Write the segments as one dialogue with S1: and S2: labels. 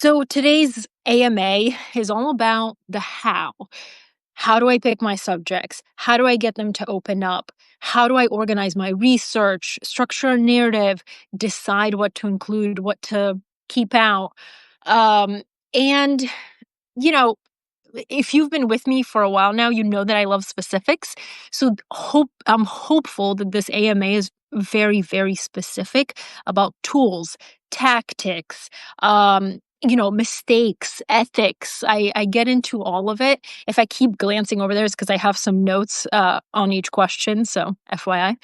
S1: So today's AMA is all about the how. How do I pick my subjects? How do I get them to open up? How do I organize my research, structure a narrative, decide what to include, what to keep out? Um, and, you know, if you've been with me for a while now, you know that I love specifics. So I'm hopeful that this AMA is very, very specific about tools, tactics, mistakes, ethics. I get into all of it. If I keep glancing over there, it's because I have some notes on each question. So FYI.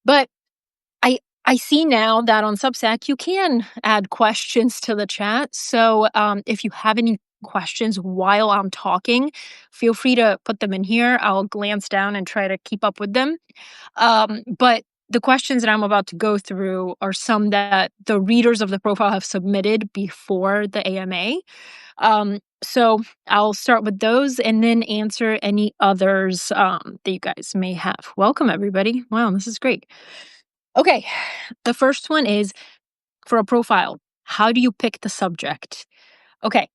S1: But I see now that on Substack you can add questions to the chat. So if you have any questions while I'm talking, feel free to put them in here. I'll glance down and try to keep up with them. But the questions that I'm about to go through are some that the readers of the profile have submitted before the AMA. So I'll start with those and then answer any others that you guys may have. Welcome, everybody. Wow, this is great. Okay, the first one is for a profile. How do you pick the subject? Okay,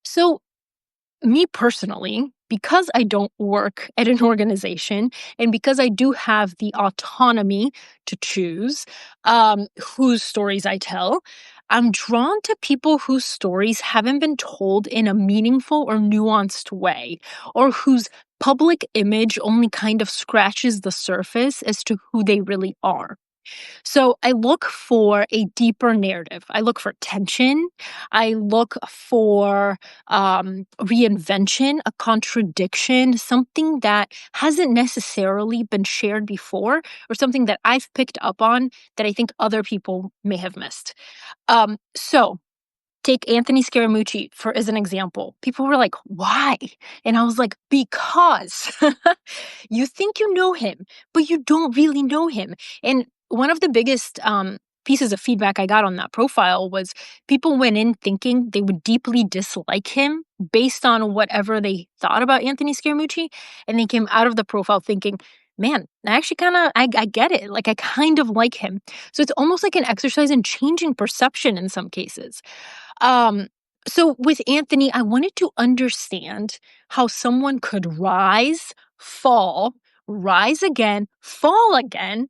S1: so me personally, because I don't work at an organization and because I do have the autonomy to choose whose stories I tell, I'm drawn to people whose stories haven't been told in a meaningful or nuanced way, or whose public image only kind of scratches the surface as to who they really are. So I look for a deeper narrative. I look for tension. I look for reinvention, a contradiction, something that hasn't necessarily been shared before, or something that I've picked up on that I think other people may have missed. So take Anthony Scaramucci for as an example. People were like, "Why?" And I was like, "Because you think you know him, but you don't really know him." And one of the biggest pieces of feedback I got on that profile was people went in thinking they would deeply dislike him based on whatever they thought about Anthony Scaramucci, and they came out of the profile thinking, "Man, I actually I get it. Like I kind of like him." So it's almost like an exercise in changing perception in some cases. Um, so with Anthony, I wanted to understand how someone could rise, fall, rise again, fall again,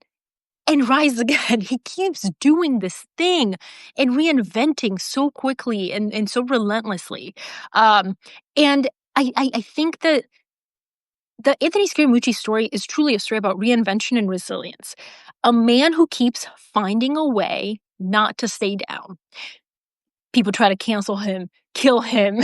S1: and rise again. He keeps doing this thing and reinventing so quickly and so relentlessly. Um, and I think that the Anthony Scaramucci story is truly a story about reinvention and resilience. A man who keeps finding a way not to stay down. People try to cancel him, kill him.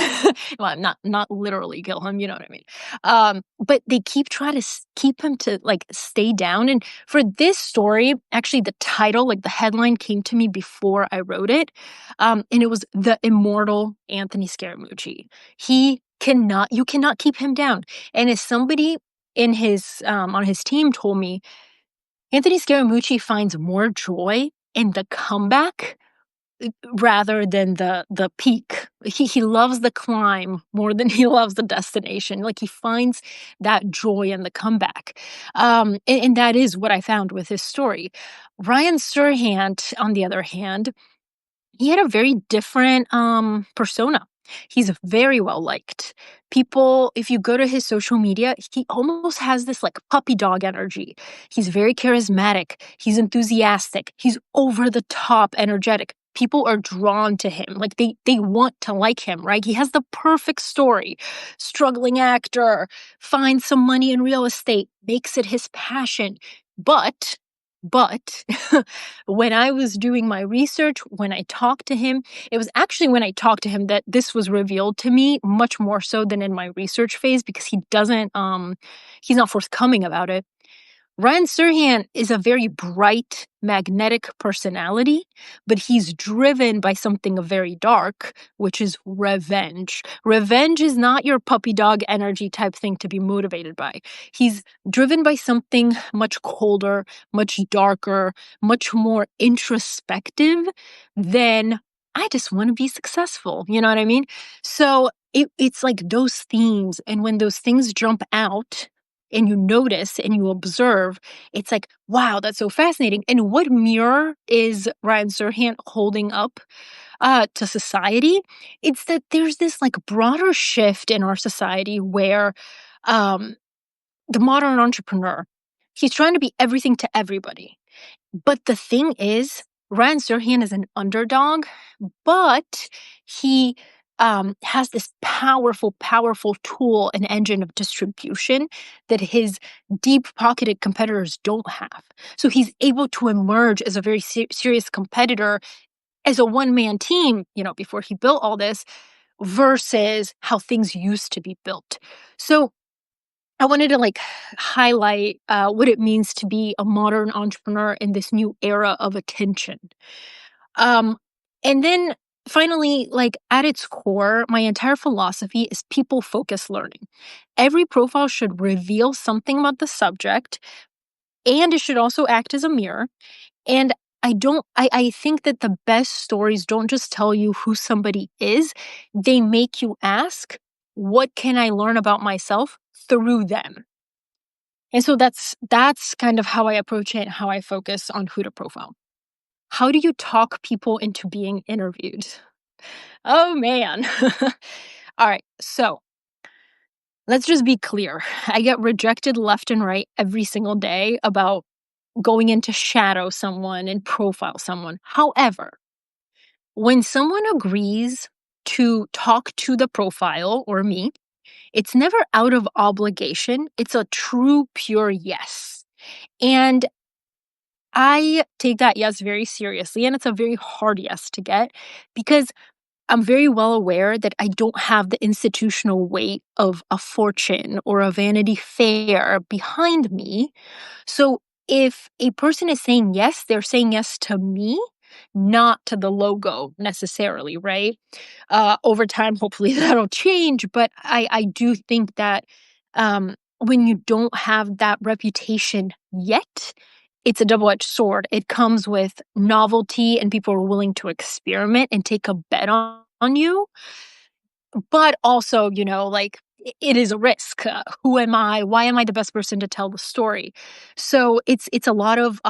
S1: Well, not literally kill him, you know what I mean? But they keep trying to keep him to, like, stay down, and for this story, actually, the title, like, the headline came to me before I wrote it, and it was The Immortal Anthony Scaramucci. You cannot keep him down, and as somebody in his, on his team told me, Anthony Scaramucci finds more joy in the comeback rather than the peak. He loves the climb more than he loves the destination. Like he finds that joy in the comeback. And that is what I found with his story. Ryan Serhant, on the other hand, he had a very different persona. He's very well liked. People, if you go to his social media, he almost has this like puppy dog energy. He's very charismatic. He's enthusiastic. He's over the top energetic. People are drawn to him. Like they want to like him, right? He has the perfect story. Struggling actor, finds some money in real estate, makes it his passion. But when I was doing my research, when I talked to him, it was actually when I talked to him that this was revealed to me much more so than in my research phase because he's not forthcoming about it. Ryan Serhant is a very bright, magnetic personality, but he's driven by something very dark, which is revenge. Revenge is not your puppy dog energy type thing to be motivated by. He's driven by something much colder, much darker, much more introspective than I just want to be successful. You know what I mean? So it's like those themes. And when those things jump out, and you notice and you observe, it's like, wow, that's so fascinating. And what mirror is Ryan Serhant holding up? to society, it's that there's this like broader shift in our society where um, the modern entrepreneur, he's trying to be everything to everybody. But the thing is, Ryan Serhant is an underdog, but he has this powerful, powerful tool and engine of distribution that his deep pocketed competitors don't have. So he's able to emerge as a very serious competitor as a one man team, before he built all this versus how things used to be built. So I wanted to like highlight what it means to be a modern entrepreneur in this new era of attention. Um, and then finally, like at its core, my entire philosophy is people focused learning. Every profile should reveal something about the subject, and it should also act as a mirror. And I think that the best stories don't just tell you who somebody is, they make you ask, what can I learn about myself through them? And so that's kind of how I approach it, how I focus on who to profile. How do you talk people into being interviewed? Oh man. All right. So let's just be clear. I get rejected left and right every single day about going in to shadow someone and profile someone. However, when someone agrees to talk to the profile or me, it's never out of obligation. It's a true, pure yes. And I take that yes very seriously. And it's a very hard yes to get because I'm very well aware that I don't have the institutional weight of a Fortune or a Vanity Fair behind me. So if a person is saying yes, they're saying yes to me, not to the logo necessarily, right? Over time, hopefully that'll change. But I do think that when you don't have that reputation yet, it's a double edged sword. It comes with novelty, and people are willing to experiment and take a bet on you. But also, like it is a risk. Who am I? Why am I the best person to tell the story? So it's a lot of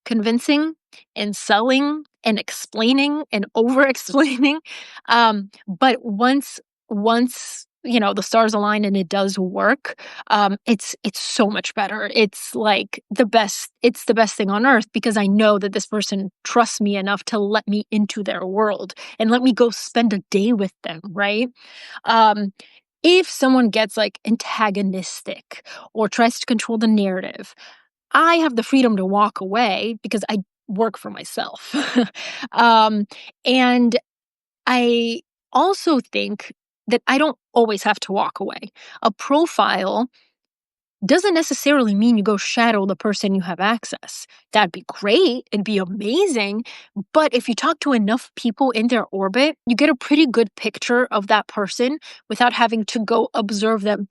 S1: convincing and selling and explaining and over explaining. But once the stars align and it does work, it's so much better. It's like it's the best thing on earth because I know that this person trusts me enough to let me into their world and let me go spend a day with them, right? um if someone gets like antagonistic or tries to control the narrative, I have the freedom to walk away because I work for myself. um, and I also think that I don't always have to walk away. A profile doesn't necessarily mean you go shadow the person you have access. That'd be great. It'd be amazing. But if you talk to enough people in their orbit, you get a pretty good picture of that person without having to go observe them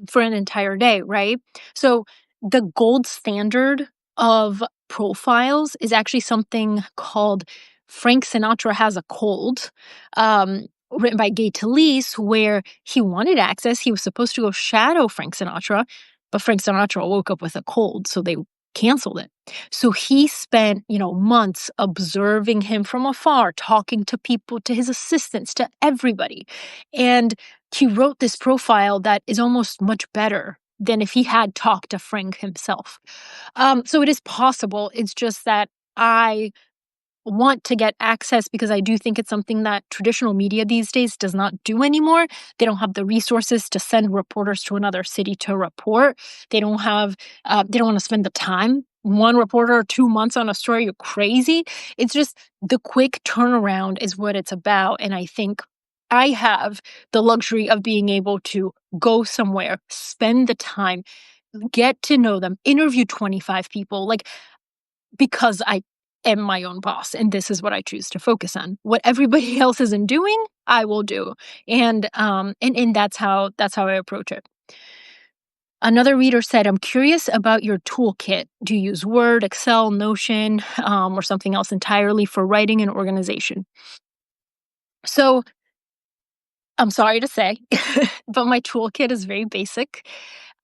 S1: for an entire day, right? So the gold standard of profiles is actually something called Frank Sinatra Has a Cold, written by Gay Talese, where he wanted access. He was supposed to go shadow Frank Sinatra, but Frank Sinatra woke up with a cold, so they canceled it. So he spent, months observing him from afar, talking to people, to his assistants, to everybody. And he wrote this profile that is almost much better than if he had talked to Frank himself. So it is possible. It's just that I want to get access because I do think it's something that traditional media these days does not do anymore. They don't have the resources to send reporters to another city to report. They don't have, they don't want to spend the time. One reporter, 2 months on a story, you're crazy. It's just the quick turnaround is what it's about. And I think I have the luxury of being able to go somewhere, spend the time, get to know them, interview 25 people. Like, because I am my own boss and this is what I choose to focus on. What everybody else isn't doing, I will do. And that's how I approach it. Another reader said, I'm curious about your toolkit. Do you use Word, Excel, Notion, or something else entirely for writing and organization? So I'm sorry to say, but my toolkit is very basic.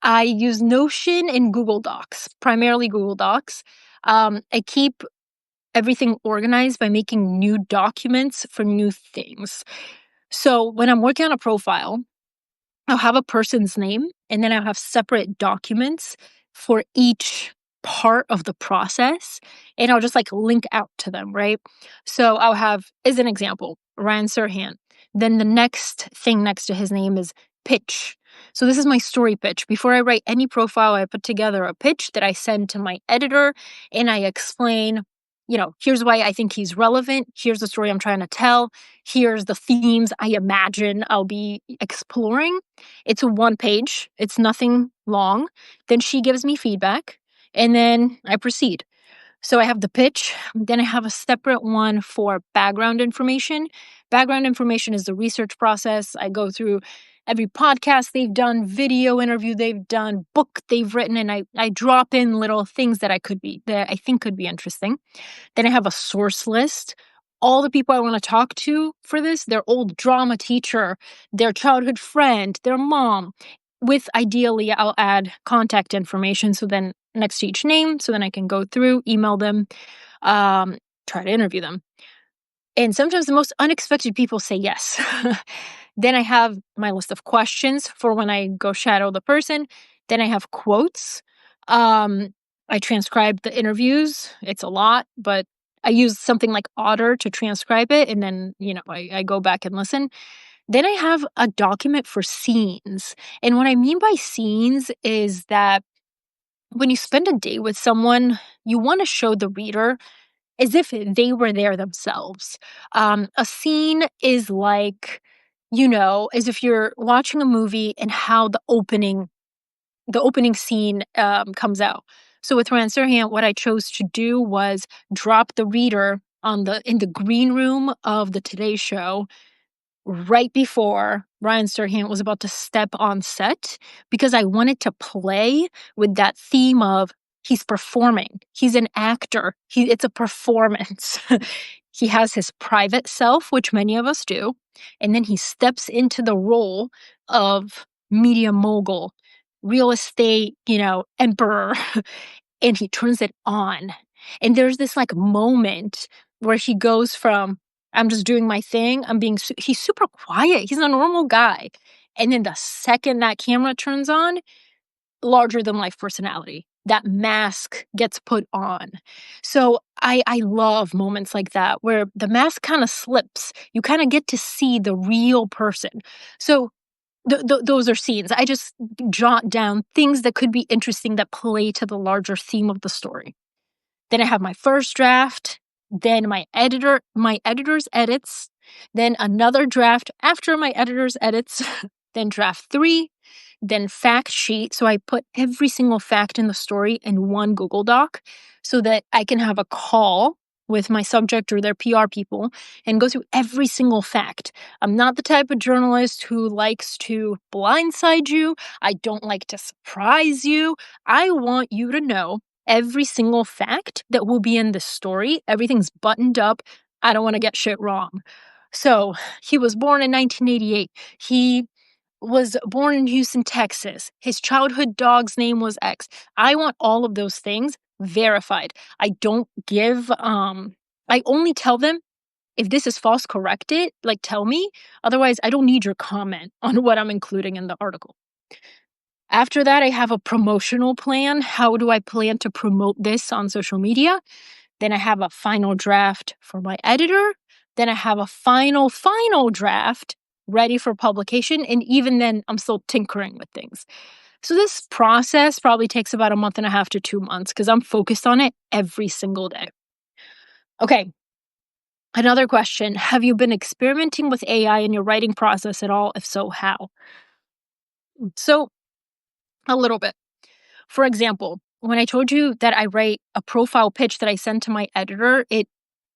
S1: I use Notion and Google Docs, primarily Google Docs. I keep everything organized by making new documents for new things. So when I'm working on a profile, I'll have a person's name and then I'll have separate documents for each part of the process and I'll just like link out to them, right? So I'll have, as an example, Ryan Serhant. Then the next thing next to his name is pitch. So this is my story pitch. Before I write any profile, I put together a pitch that I send to my editor and I explain, here's why I think he's relevant. Here's the story I'm trying to tell. Here's the themes I imagine I'll be exploring. It's a one page, it's nothing long. Then she gives me feedback, and then I proceed. So I have the pitch, then I have a separate one for background information. Background information is the research process. I go through every podcast they've done, video interview they've done, book they've written, and I drop in little things that I think could be interesting. Then I have a source list. All the people I want to talk to for this, their old drama teacher, their childhood friend, their mom. With ideally, I'll add contact information. So then next to each name, so then I can go through, email them, try to interview them. And sometimes the most unexpected people say yes. Then I have my list of questions for when I go shadow the person. Then I have quotes. I transcribe the interviews. It's a lot, but I use something like Otter to transcribe it. And then, I go back and listen. Then I have a document for scenes. And what I mean by scenes is that when you spend a day with someone, you want to show the reader as if they were there themselves. A scene is like, as if you're watching a movie and how the opening scene comes out. So with Ryan Serhant, what I chose to do was drop the reader in the green room of the Today Show right before Ryan Serhant was about to step on set because I wanted to play with that theme of he's performing. He's an actor. It's a performance. He has his private self, which many of us do, and then he steps into the role of media mogul, real estate, emperor, and he turns it on. And there's this like moment where he goes from I'm just doing my thing. He's super quiet. He's a normal guy. And then the second that camera turns on, larger than life personality, that mask gets put on. So I love moments like that where the mask kind of slips. You kind of get to see the real person. So those are scenes. I just jot down things that could be interesting that play to the larger theme of the story. Then I have my first draft, then my editor's edits, then another draft after my editor's edits, then draft 3, then fact sheet. So I put every single fact in the story in one Google Doc so that I can have a call with my subject or their PR people and go through every single fact. I'm not the type of journalist who likes to blindside you. I don't like to surprise you. I want you to know every single fact that will be in this story. Everything's buttoned up. I don't want to get shit wrong. So he was born in 1988. He was born in Houston, Texas. His childhood dog's name was X. I want all of those things verified. I don't give, I only tell them if this is false, correct it. Like, tell me. Otherwise, I don't need your comment on what I'm including in the article. After that, I have a promotional plan. How do I plan to promote this on social media? Then I have a final draft for my editor. Then I have a final draft ready for publication. And even then, I'm still tinkering with things. So this process probably takes about 1.5 to 2 months because I'm focused on it every single day. Okay. Another question. Have you been experimenting with AI in your writing process at all? If so, how? So a little bit. For example, when I told you that I write a profile pitch that I send to my editor, it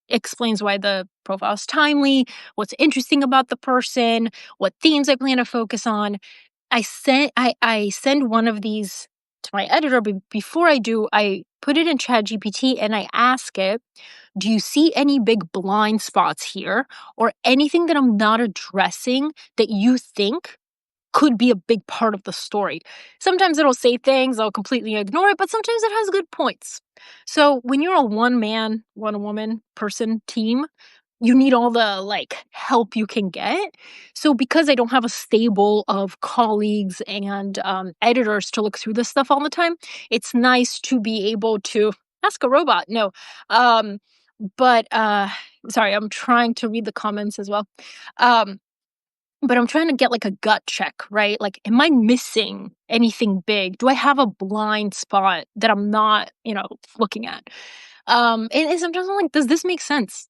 S1: explains why the profile is timely, what's interesting about the person, what themes I plan to focus on. I send one of these to my editor, but before I do, I put it in ChatGPT and I ask it, do you see any big blind spots here or anything that I'm not addressing that you think could be a big part of the story. Sometimes it'll say things, I'll completely ignore it, but sometimes it has good points. So when you're a one man, one woman person team, you need all the like help you can get. So because I don't have a stable of colleagues and editors to look through this stuff all the time, it's nice to be able to ask a robot. No, um, but sorry, I'm trying to read the comments as well. Um, but I'm trying to get like a gut check, right? Like, am I missing anything big? Do I have a blind spot that I'm not, looking at? And sometimes I'm like, does this make sense?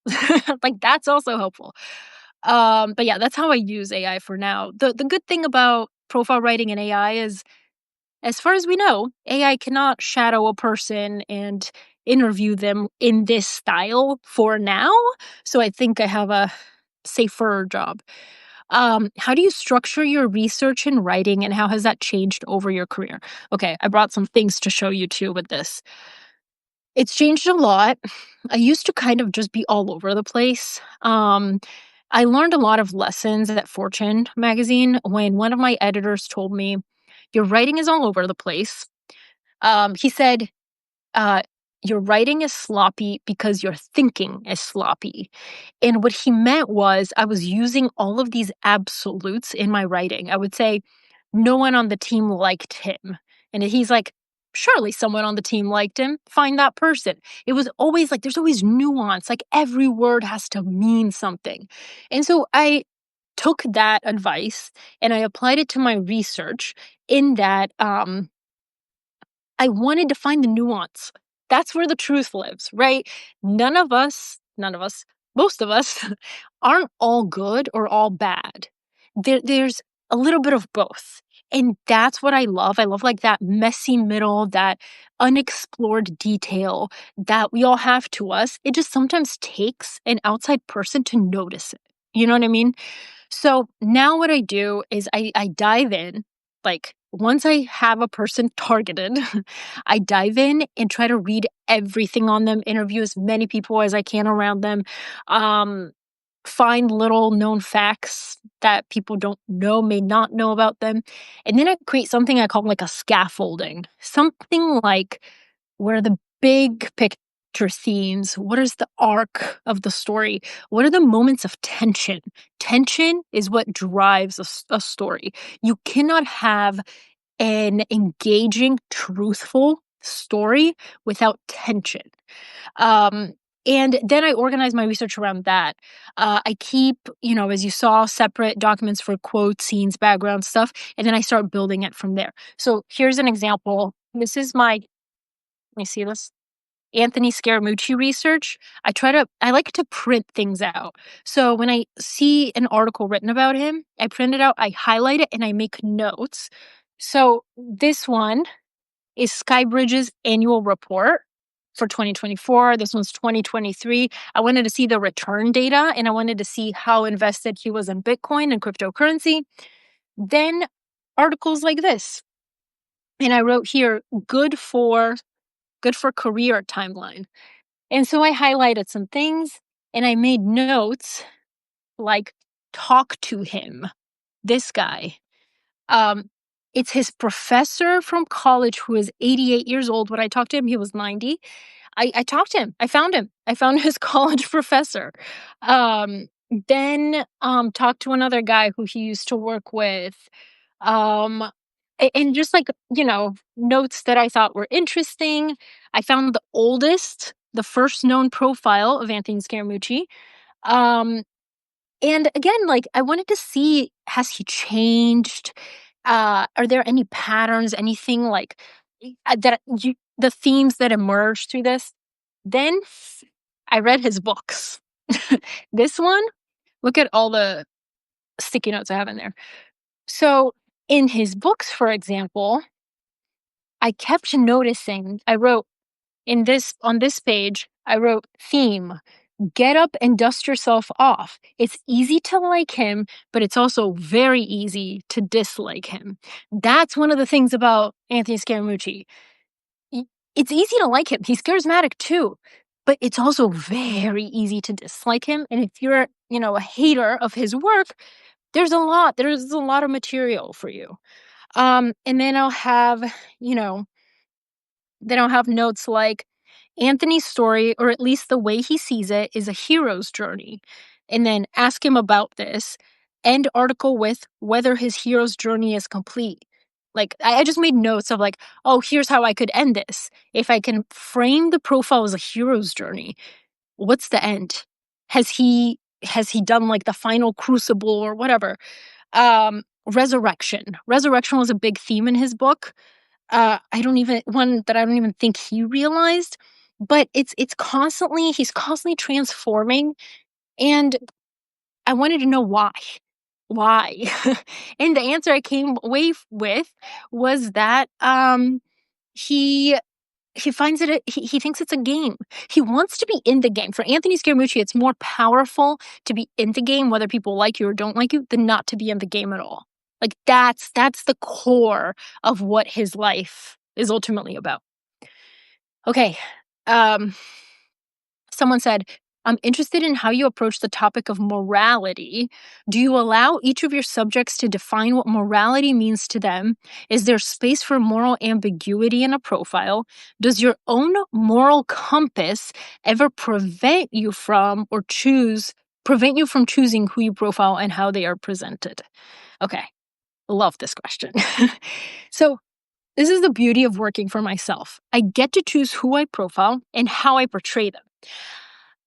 S1: Like, that's also helpful. But yeah, that's how I use AI for now. The good thing about profile writing and AI is, as far as we know, AI cannot shadow a person and interview them in this style for now. So I think I have a safer job. How do you structure your research and writing, and how has that changed over your career? Okay, I brought some things to show you too with this. It's changed a lot. I used to kind of just be all over the place. I learned a lot of lessons at Fortune magazine when one of my editors told me, "Your writing is all over the place." He said, uh, "Your writing is sloppy because your thinking is sloppy." And what he meant was I was using all of these absolutes in my writing. I would say, no one on the team liked him. And he's like, surely someone on the team liked him. Find that person. It was always like, there's always nuance. Like every word has to mean something. And so I took that advice and I applied it to my research in that I wanted to find the nuance. That's where the truth lives, right? None of us, most of us aren't all good or all bad. There's a little bit of both. And that's what I love. I love like that messy middle, that unexplored detail that we all have to us. It just sometimes takes an outside person to notice it. You know what I mean? So now what I do is I dive in, like once I have a person targeted, I dive in and try to read everything on them, interview as many people as I can around them, um, find little known facts that people don't know, may not know about them. And then I create something I call like a scaffolding, something like where the big picture themes, what is the arc of the story? What are the moments of tension? Tension is what drives a story. You cannot have an engaging, truthful story without tension. Um, and then I organize my research around that. I keep, as you saw, separate documents for quotes, scenes, background stuff, and then I start building it from there. So here's an example. This is let me see this. Anthony Scaramucci research. I like to print things out. So when I see an article written about him, I print it out, I highlight it, and I make notes. So this one is Skybridge's annual report for 2024. This one's 2023. I wanted to see the return data and I wanted to see how invested he was in Bitcoin and cryptocurrency. Then articles like this. And I wrote here, good for career timeline. And so I highlighted some things and I made notes like talk to him, this guy. Um, it's his professor from college who is 88 years old. When I talked to him, he was 90. I talked to him. I found him. I found his college professor. Then talked to another guy who he used to work with. Um, and just like, notes that I thought were interesting. I found the first known profile of Anthony Scaramucci. Um, and again, like I wanted to see, has he changed? Are there any patterns, anything like the themes that emerged through this? Then I read his books. This one, look at all the sticky notes I have in there. So in his books, for example, I kept noticing, I wrote on this page, I wrote theme, get up and dust yourself off. It's easy to like him, but it's also very easy to dislike him. That's one of the things about Anthony Scaramucci. It's easy to like him. He's charismatic too, but it's also very easy to dislike him. And if you're, a hater of his work, there's a lot of material for you. And then I'll have, you know, then I'll have notes like Anthony's story, or at least the way he sees it, is a hero's journey. And then ask him about this. End article with whether his hero's journey is complete. Like, I just made notes of like, oh, here's how I could end this. If I can frame the profile as a hero's journey, what's the end? Has he done like the final crucible or whatever? Resurrection. Resurrection was a big theme in his book. I don't even one that I don't even think he realized, but he's constantly transforming, and I wanted to know why. Why? And the answer I came away with was that he he finds he thinks it's a game. He wants to be in the game. For Anthony Scaramucci, it's more powerful to be in the game, whether people like you or don't like you, than not to be in the game at all. Like that's the core of what his life is ultimately about. Okay. Um, Someone said, I'm interested in how you approach the topic of morality. Do you allow each of your subjects to define what morality means to them? Is there space for moral ambiguity in a profile? Does your own moral compass ever prevent you from choosing who you profile and how they are presented? Okay, love this question. So, this is the beauty of working for myself. I get to choose who I profile and how I portray them.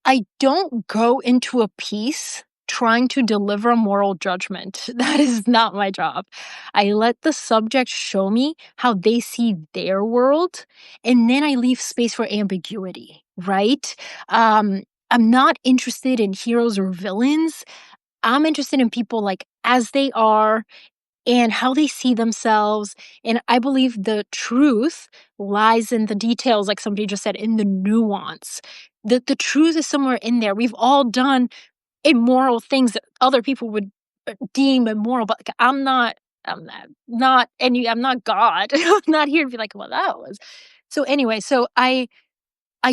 S1: I don't go into a piece trying to deliver a moral judgment. That is not my job. I let the subject show me how they see their world, and then I leave space for ambiguity, right? I'm not interested in heroes or villains. I'm interested in people like as they are and how they see themselves. And I believe the truth lies in the details, like somebody just said, in the nuance. The truth is somewhere in there. We've all done immoral things that other people would deem immoral, but like, I'm not God. I'm not here to be like, well, that was. So anyway, I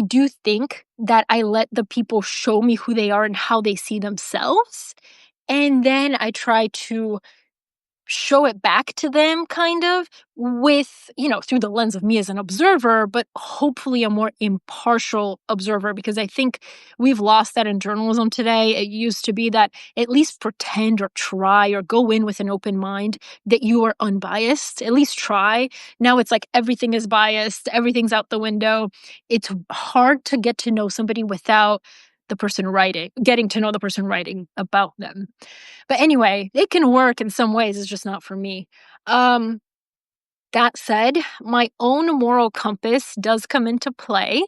S1: do think that I let the people show me who they are and how they see themselves. And then I try to show it back to them kind of with, through the lens of me as an observer, but hopefully a more impartial observer, because I think we've lost that in journalism today. It used to be that at least pretend or try or go in with an open mind that you are unbiased, at least try. Now it's like everything is biased, everything's out the window. It's hard to get to know somebody without getting to know the person writing about them. But anyway, it can work in some ways, it's just not for me. That said, my own moral compass does come into play.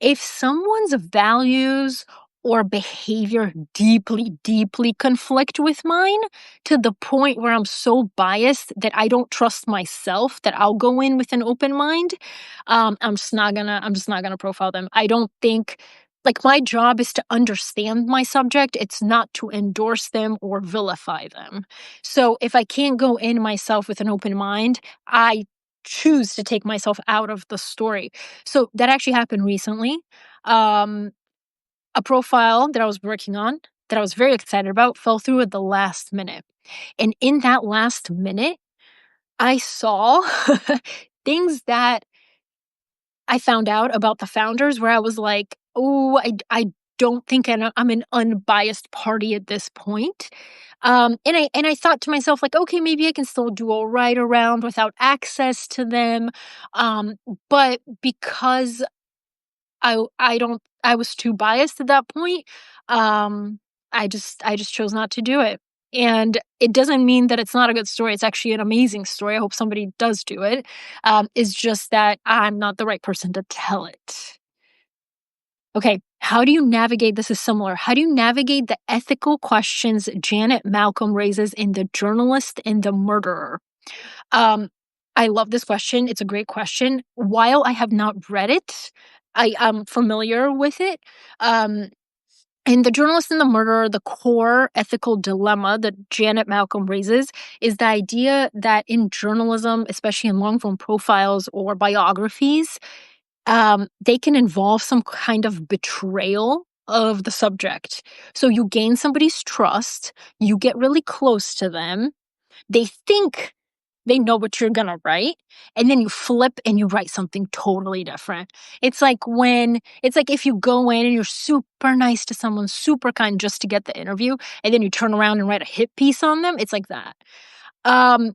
S1: If someone's values or behavior deeply, deeply conflict with mine to the point where I'm so biased that I don't trust myself, that I'll go in with an open mind, I'm just not gonna profile them. I don't think, like, my job is to understand my subject. It's not to endorse them or vilify them. So if I can't go in myself with an open mind, I choose to take myself out of the story. So that actually happened recently. Um, a profile that I was working on that I was very excited about fell through at the last minute. And in that last minute, I saw things that I found out about the founders where I was like, oh, I don't think I'm an unbiased party at this point. And I thought to myself, like, okay, maybe I can still do all right around without access to them. But because I was too biased at that point. I just chose not to do it. And it doesn't mean that it's not a good story. It's actually an amazing story. I hope somebody does do it. It's just that I'm not the right person to tell it. Okay, how do you navigate? This is similar. How do you navigate the ethical questions Janet Malcolm raises in The Journalist and the Murderer? Um, I love this question. It's a great question. While I have not read it, I am familiar with it. Um, in The Journalist and the Murderer, the core ethical dilemma that Janet Malcolm raises is the idea that in journalism, especially in long form profiles or biographies, they can involve some kind of betrayal of the subject. So you gain somebody's trust, you get really close to them, they think they know what you're gonna write, and then you flip and you write something totally different. It's like if you go in and you're super nice to someone, super kind just to get the interview, and then you turn around and write a hit piece on them, it's like that. Um,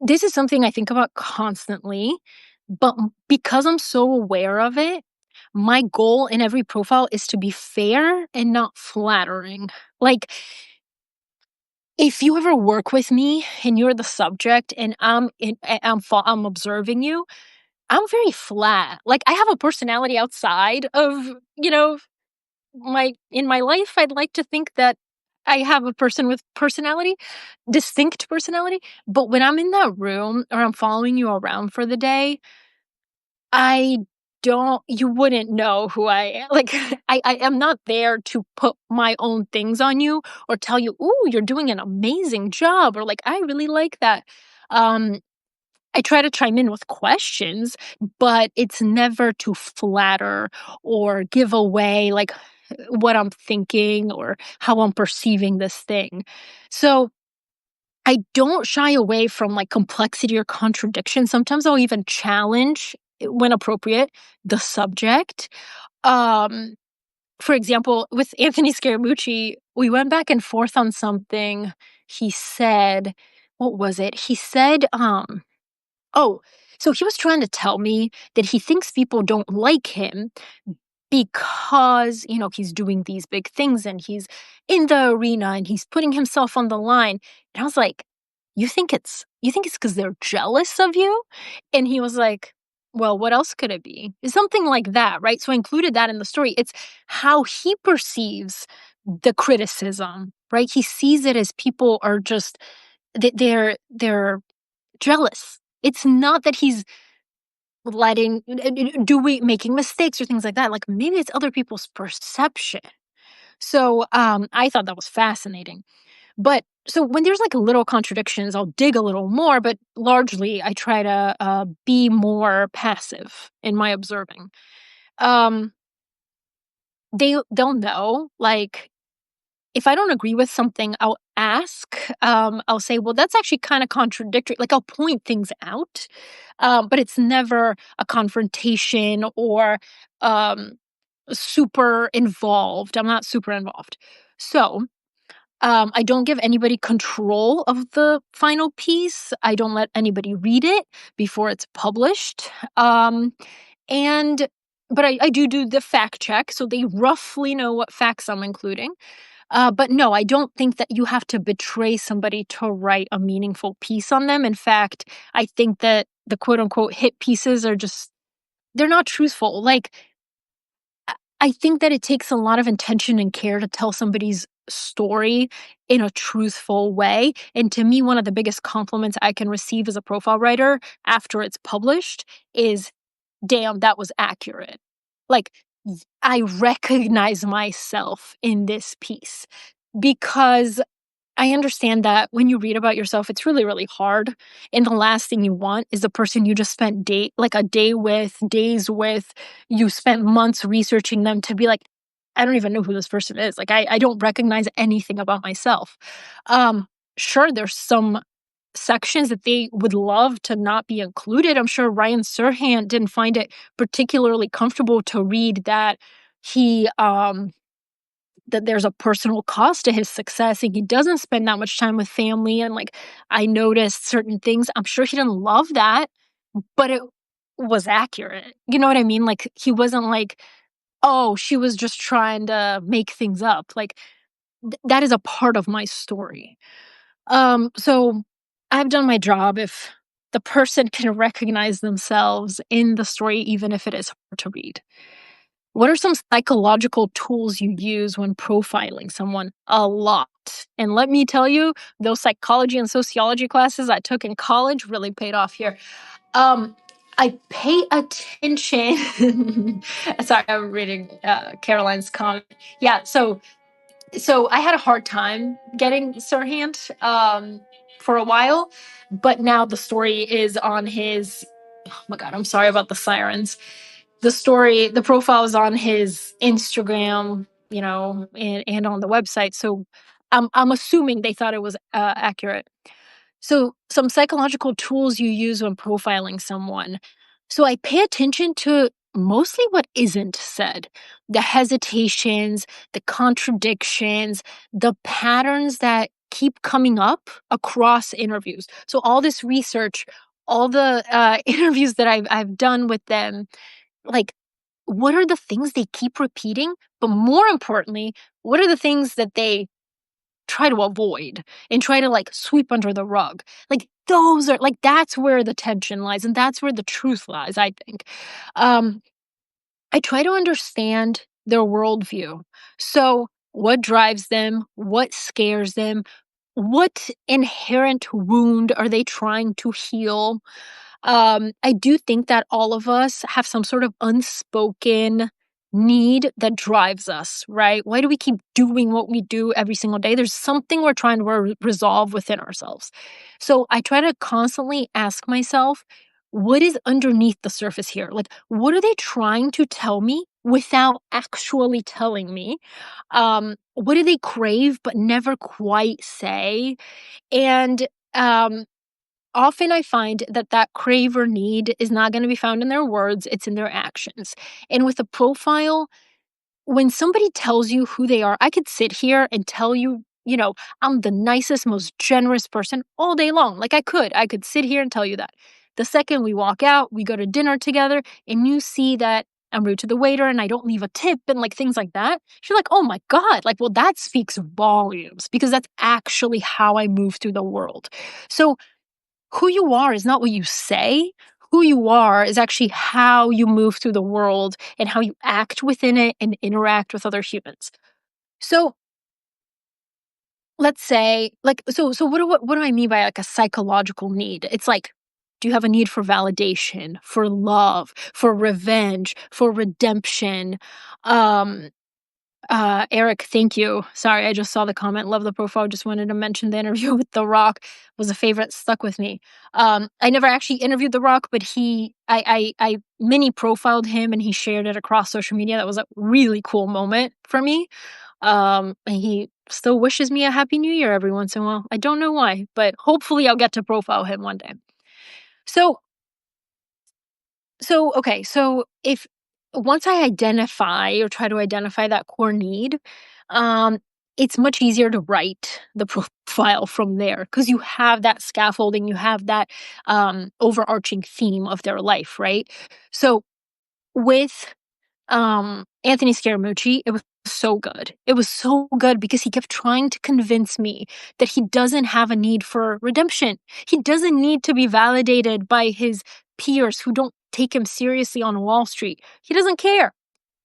S1: this is something I think about constantly, but because I'm so aware of it, my goal in every profile is to be fair and not flattering. Like, if you ever work with me and you're the subject and I'm observing you, I'm very flat. Like, I have a personality outside of, you know, my in my life, I'd like to think that I have a person with personality, distinct personality, but when I'm in that room or I'm following you around for the day, I don't you wouldn't know who I am. Like, I am not there to put my own things on you or tell you, "Ooh, you're doing an amazing job," or like, "I really like that." Um, I try to chime in with questions, but it's never to flatter or give away, like, what I'm thinking or how I'm perceiving this thing. So, I don't shy away from, like, complexity or contradiction. Sometimes I'll even challenge, when appropriate, the subject. Um, for example, with Anthony Scaramucci, we went back and forth on something. He said, what was it? He said, oh, so he was trying to tell me that he thinks people don't like him because, he's doing these big things and he's in the arena and he's putting himself on the line. And I was like, you think it's because they're jealous of you? And he was like, well, what else could it be? Something like that, right? So I included that in the story. It's how he perceives the criticism, right? He sees it as people are just they're jealous. It's not that he's letting do we making mistakes or things like that. Like, maybe it's other people's perception. So, I thought that was fascinating. But so when there's, like, little contradictions, I'll dig a little more, but largely I try to, be more passive in my observing. Um, they'll know, like, if I don't agree with something, I'll ask, I'll say, "Well, that's actually kinda contradictory." Like, I'll point things out, but it's never a confrontation or, um, super involved. I'm not super involved. So, I don't give anybody control of the final piece. I don't let anybody read it before it's published. And but I do the fact check, so they roughly know what facts I'm including. But no, I don't think that you have to betray somebody to write a meaningful piece on them. In fact, I think that the quote unquote hit pieces are just, they're not truthful. Like, I think that it takes a lot of intention and care to tell somebody's story in a truthful way. And to me, one of the biggest compliments I can receive as a profile writer after it's published is, damn, that was accurate. Like, I recognize myself in this piece because I understand that when you read about yourself, it's really, really hard. And the last thing you want is the person you just spent a day with, days with, you spent months researching them to be like, I don't even know who this person is. Like, I don't recognize anything about myself. Um, sure, there's some sections that they would love to not be included. I'm sure Ryan Serhant didn't find it particularly comfortable to read that he that there's a personal cost to his success and he doesn't spend that much time with family, and like, I noticed certain things. I'm sure he didn't love that, but it was accurate. You know what I mean? Like, he wasn't like, "Oh, she was just trying to make things up." Like, that is a part of my story. So I've done my job if the person can recognize themselves in the story, even if it is hard to read. What are some psychological tools you use when profiling someone? A lot. And let me tell you, those psychology and sociology classes I took in college really paid off here. Um, I pay attention. Sorry, I'm reading Caroline's comment. Yeah, so I had a hard time getting Sirhan for a while, but now the story is on his. Oh my god, I'm sorry about the sirens. The profile is on his Instagram. and on the website. So I'm assuming they thought it was accurate. So, some psychological tools you use when profiling someone. So, I pay attention to mostly what isn't said, the hesitations, the contradictions, the patterns that keep coming up across interviews. So, all this research, all the interviews that I've done with them, like, what are the things they keep repeating? But more importantly, what are the things that they try to avoid and try to like sweep under the rug? Like those are like that's where the tension lies and that's where the truth lies, I think. Um I try to understand their worldview. So what drives them? What scares them? What inherent wound are they trying to heal? I do think that all of us have some sort of unspoken need that drives us, right? Why do we keep doing what we do every single day? There's something we're trying to resolve within ourselves. So I try to constantly ask myself, what is underneath the surface here? Like, what are they trying to tell me without actually telling me? What do they crave but never quite say? And um, often I find that that crave or need is not going to be found in their words, it's in their actions. And with a profile, when somebody tells you who they are, I could sit here and tell you, I'm the nicest, most generous person all day long. Like I could sit here and tell you that. The second we walk out, we go to dinner together, and you see that I'm rude to the waiter and I don't leave a tip and like things like that. You're like, oh my God, like, well, that speaks volumes because that's actually how I move through the world. So who you are is not what you say. Who you are is actually how you move through the world and how you act within it and interact with other humans. So let's say, like, so what do I mean by like a psychological need? It's like, do you have a need for validation, for love, for revenge, for redemption? Um, Eric, thank you. Sorry, I just saw the comment. Love the profile. Just wanted to mention the interview with The Rock was a favorite. Stuck with me. I never actually interviewed The Rock, but I mini profiled him and he shared it across social media. That was a really cool moment for me. And he still wishes me a happy new year every once in a while. I don't know why, but hopefully I'll get to profile him one day. So okay, so if once I identify or try to identify that core need, um, it's much easier to write the profile from there because you have that scaffolding, you have that overarching theme of their life, right? So with Anthony Scaramucci, it was so good. It was so good because he kept trying to convince me that he doesn't have a need for redemption. He doesn't need to be validated by his peers who don't take him seriously on Wall Street. He doesn't care.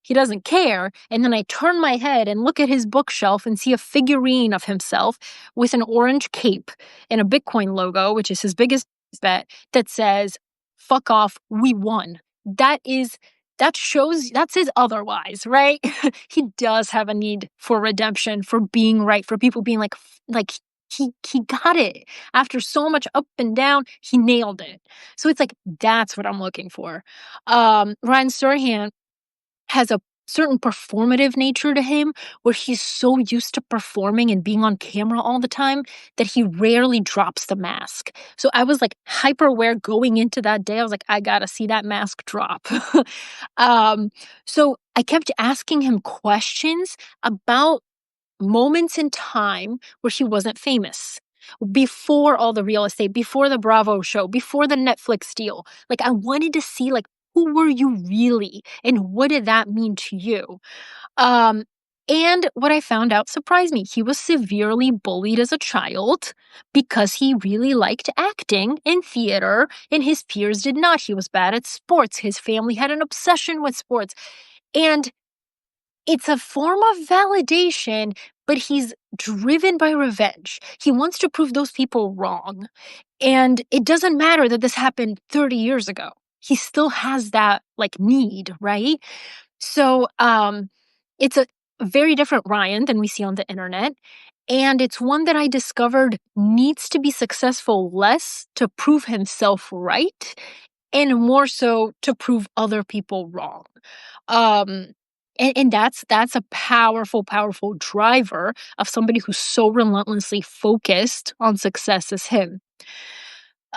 S1: He doesn't care. And then I turn my head and look at his bookshelf and see a figurine of himself with an orange cape and a Bitcoin logo, which is his biggest bet, that says, fuck off, we won. That says otherwise, right? He does have a need for redemption, for being right, for people being like he got it. After so much up and down, he nailed it. So it's like that's what I'm looking for. Ryan Serhant has a certain performative nature to him where he's so used to performing and being on camera all the time that he rarely drops the mask. So I was like hyper aware going into that day. I was like, I gotta see that mask drop. um, so I kept asking him questions about moments in time where he wasn't famous. Before all the real estate, before the Bravo show, before the Netflix deal. Like I wanted to see like who were you really and what did that mean to you? Um and what I found out surprised me. He was severely bullied as a child because he really liked acting in theater and his peers did not. He was bad at sports. His family had an obsession with sports. And it's a form of validation, but he's driven by revenge. He wants to prove those people wrong. And it doesn't matter that this happened 30 years ago. He still has that like need, right? So it's a very different Ryan than we see on the internet. And it's one that I discovered needs to be successful less to prove himself right and more so to prove other people wrong. Um And that's a powerful, powerful driver of somebody who's so relentlessly focused on success as him.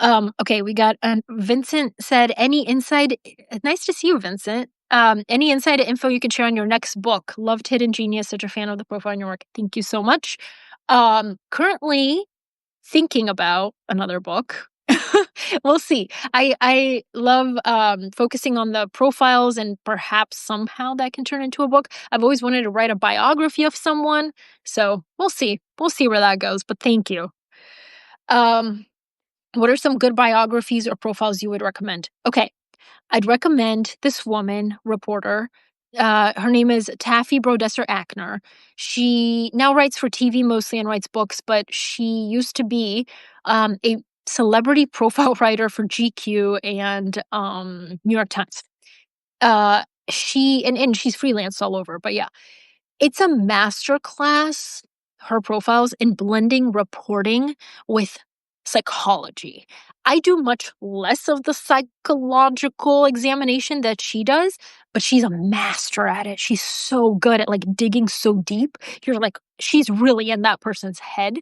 S1: Okay, we got Vincent said, any inside nice to see you, Vincent. Any inside info you can share on your next book? Loved Hidden Genius, such a fan of the profile in your work. Thank you so much. Currently thinking about another book. We'll see. I love focusing on the profiles, and perhaps somehow that can turn into a book. I've always wanted to write a biography of someone, so we'll see. We'll see where that goes. But thank you. Um, what are some good biographies or profiles you would recommend? Okay, I'd recommend this woman reporter. Her name is Taffy Brodesser Akner. She now writes for TV mostly and writes books, but she used to be a celebrity profile writer for GQ and New York Times. And she's freelance all over, but yeah, it's a master class, her profiles, in blending reporting with psychology. I do much less of the psychological examination that she does, but she's a master at it. She's so good at like digging so deep. You're like, she's really in that person's head.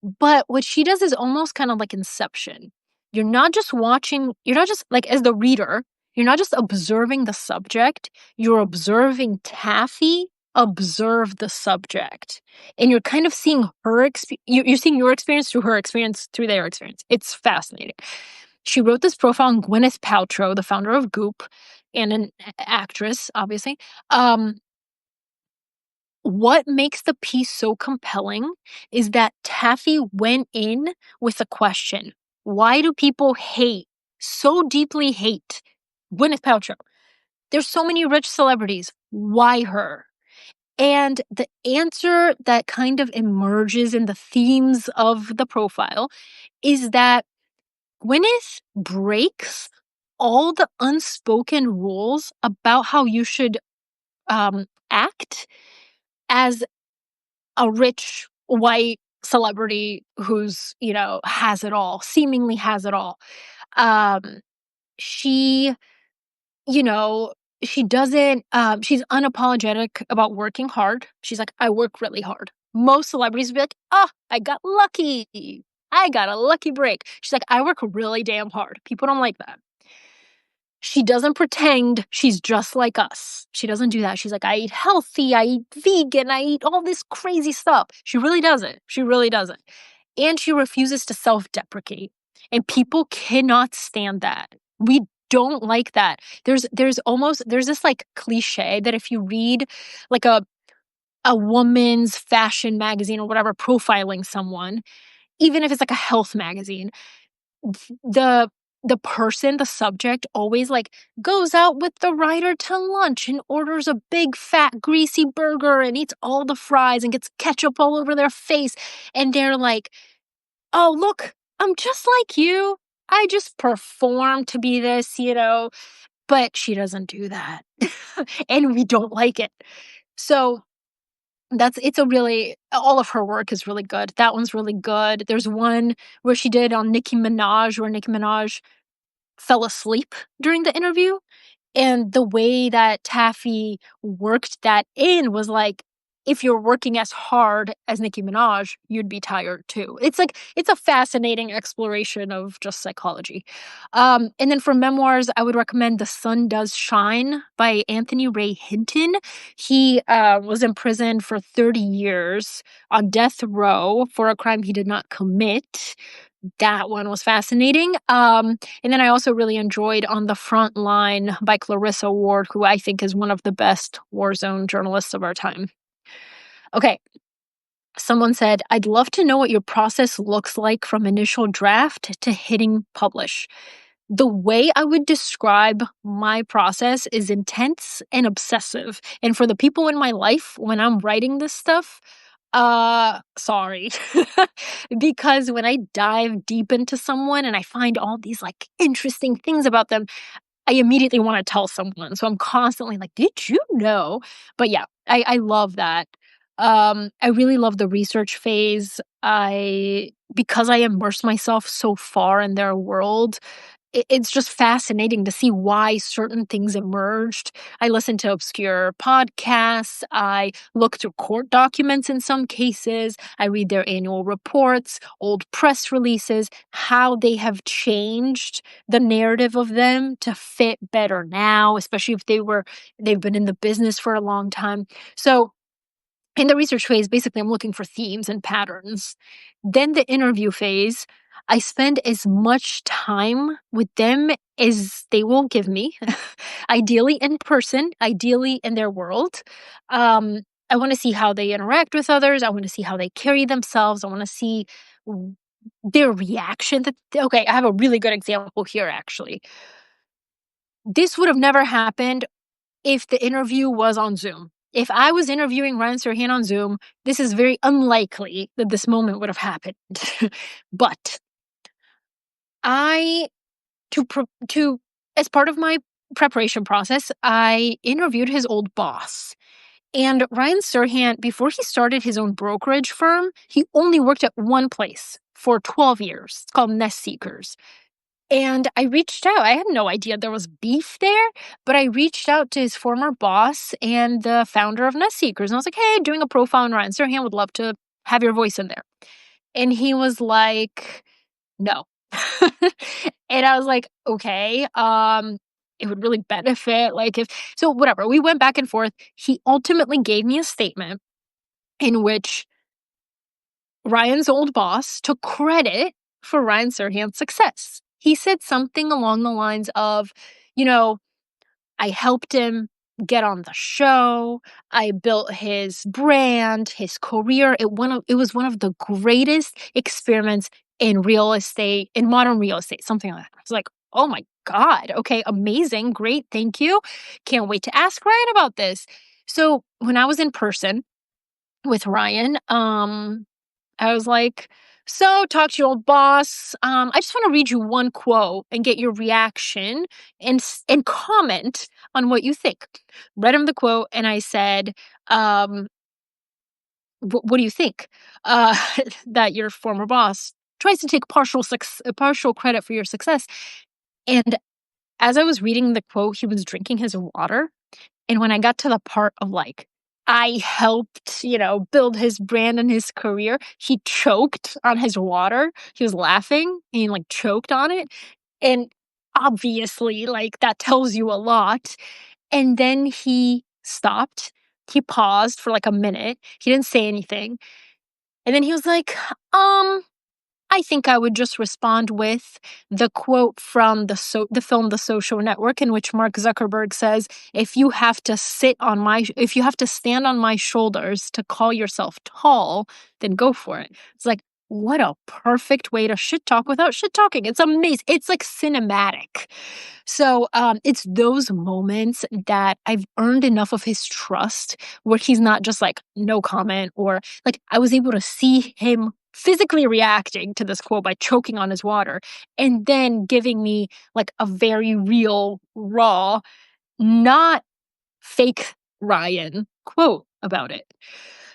S1: But what she does is almost kind of like Inception. You're not just like, as the reader, you're not just observing the subject, you're observing Taffy observe the subject. And you're kind of seeing you're seeing your experience through her experience, through their experience. It's fascinating. She wrote this profile on Gwyneth Paltrow, the founder of Goop, and an actress, obviously. What makes the piece so compelling is that Taffy went in with a question. Why do people so deeply hate Gwyneth Paltrow? There's so many rich celebrities. Why her? And the answer that kind of emerges in the themes of the profile is that Gwyneth breaks all the unspoken rules about how you should act as a rich white celebrity who's, has it all, seemingly has it all. Um, she, you know, she doesn't, she's unapologetic about working hard. She's like, I work really hard. Most celebrities would be like, oh, I got lucky. I got a lucky break. She's like, I work really damn hard. People don't like that. She doesn't pretend she's just like us. She doesn't do that. She's like, I eat healthy, I eat vegan, I eat all this crazy stuff. She really doesn't. She really doesn't. And she refuses to self-deprecate. And people cannot stand that. We don't like that. There's this like cliche that if you read like a woman's fashion magazine or whatever profiling someone, even if it's like a health magazine, the the subject always like goes out with the writer to lunch and orders a big fat greasy burger and eats all the fries and gets ketchup all over their face. And they're like, oh, look, I'm just like you. I just perform to be this. But she doesn't do that. And we don't like it. So all of her work is really good. That one's really good. There's one where she did on Nicki Minaj, where Nicki Minaj fell asleep during the interview. And the way that Taffy worked that in was like, if you're working as hard as Nicki Minaj, you'd be tired too. It's a fascinating exploration of just psychology. And then for memoirs, I would recommend The Sun Does Shine by Anthony Ray Hinton. He was in prison for 30 years on death row for a crime he did not commit. That one was fascinating. And then I also really enjoyed On the Front Line by Clarissa Ward, who I think is one of the best war zone journalists of our time. Okay. Someone said, I'd love to know what your process looks like from initial draft to hitting publish. The way I would describe my process is intense and obsessive. And for the people in my life, when I'm writing this stuff, sorry. Because when I dive deep into someone and I find all these like interesting things about them, I immediately want to tell someone. So I'm constantly like, did you know? But yeah, I love that. I really love the research phase. Because I immerse myself so far in their world, it's just fascinating to see why certain things emerged. I listen to obscure podcasts. I look through court documents in some cases. I read their annual reports, old press releases, how they have changed the narrative of them to fit better now, especially if they've been in the business for a long time. So in the research phase, basically, I'm looking for themes and patterns. Then the interview phase, I spend as much time with them as they will give me, ideally in person, ideally in their world. I want to see how they interact with others. I want to see how they carry themselves. I want to see w- their reaction. Okay, I have a really good example here, actually. This would have never happened if the interview was on Zoom. If I was interviewing Ryan Serhant on Zoom, this is very unlikely that this moment would have happened. But I to as part of my preparation process, I interviewed his old boss. And Ryan Serhant, before he started his own brokerage firm, he only worked at one place for 12 years. It's called Nest Seekers. And I reached out. I had no idea there was beef there, but I reached out to his former boss and the founder of Nest Seekers. And I was like, hey, doing a profile on Ryan Serhant, would love to have your voice in there. And he was like, no. And I was like, okay, it would really benefit. Like if so, whatever. We went back and forth. He ultimately gave me a statement in which Ryan's old boss took credit for Ryan Serhant's success. He said something along the lines of, you know, I helped him get on the show. I built his brand, his career. It was one of the greatest experiments in real estate, in modern real estate, something like that. I was like, oh my God, okay, amazing, great, thank you. Can't wait to ask Ryan about this. So when I was in person with Ryan, I was like, so talk to your old boss. I just want to read you one quote and get your reaction and comment on what you think. Read him the quote and I said, what do you think? That your former boss tries to take partial credit for your success. And as I was reading the quote, he was drinking his water. And when I got to the part of like, I helped, build his brand and his career, he choked on his water. He was laughing and he like choked on it. And obviously, like that tells you a lot. And then he stopped. He paused for like a minute. He didn't say anything. And then he was like, I think I would just respond with the quote from the film The Social Network, in which Mark Zuckerberg says, if you have to stand on my shoulders to call yourself tall, then go for it. It's like, what a perfect way to shit talk without shit talking. It's amazing. It's like cinematic. So it's those moments that I've earned enough of his trust where he's not just like, no comment, or like I was able to see him physically reacting to this quote by choking on his water and then giving me like a very real, raw, not fake Ryan quote about it.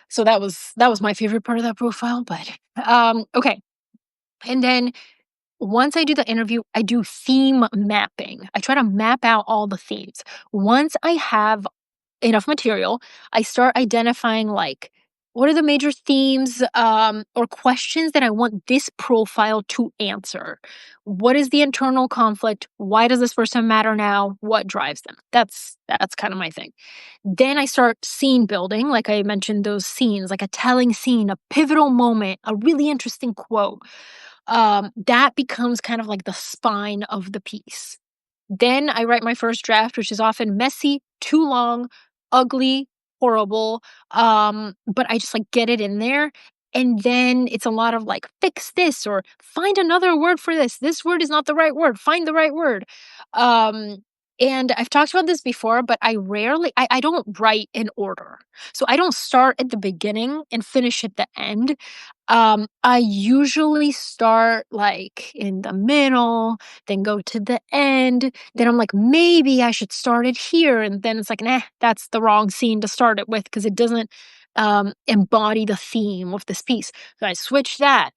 S1: So that was my favorite part of that profile. But okay. And then once I do the interview, I do theme mapping. I try to map out all the themes. Once I have enough material, I start identifying like what are the major themes or questions that I want this profile to answer. What is the internal conflict? Why does this person matter now? What drives them? That's kind of my thing. Then I start scene building, like I mentioned, those scenes, like a telling scene, a pivotal moment, a really interesting quote. That becomes kind of like the spine of the piece. Then I write my first draft, which is often messy, too long, ugly, horrible. But I just like get it in there. And then it's a lot of like, fix this or find another word for this. This word is not the right word. Find the right word. And I've talked about this before, but I don't write in order. So I don't start at the beginning and finish at the end. I usually start like in the middle, then go to the end. Then I'm like, maybe I should start it here. And then it's like, nah, that's the wrong scene to start it with because it doesn't embody the theme of this piece. So I switch that.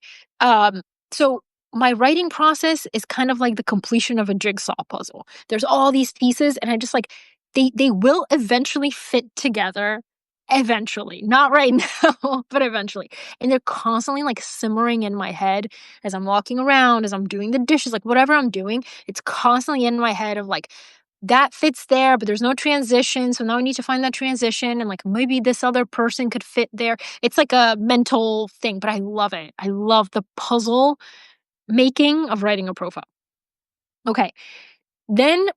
S1: So my writing process is kind of like the completion of a jigsaw puzzle. There's all these pieces, and I just like they will eventually fit together. Eventually, not right now, but eventually. And they're constantly like simmering in my head as I'm walking around, as I'm doing the dishes, like whatever I'm doing, it's constantly in my head of like, that fits there, but there's no transition. So now I need to find that transition. And like maybe this other person could fit there. It's like a mental thing, but I love it. I love the puzzle making of writing a profile. Okay. Then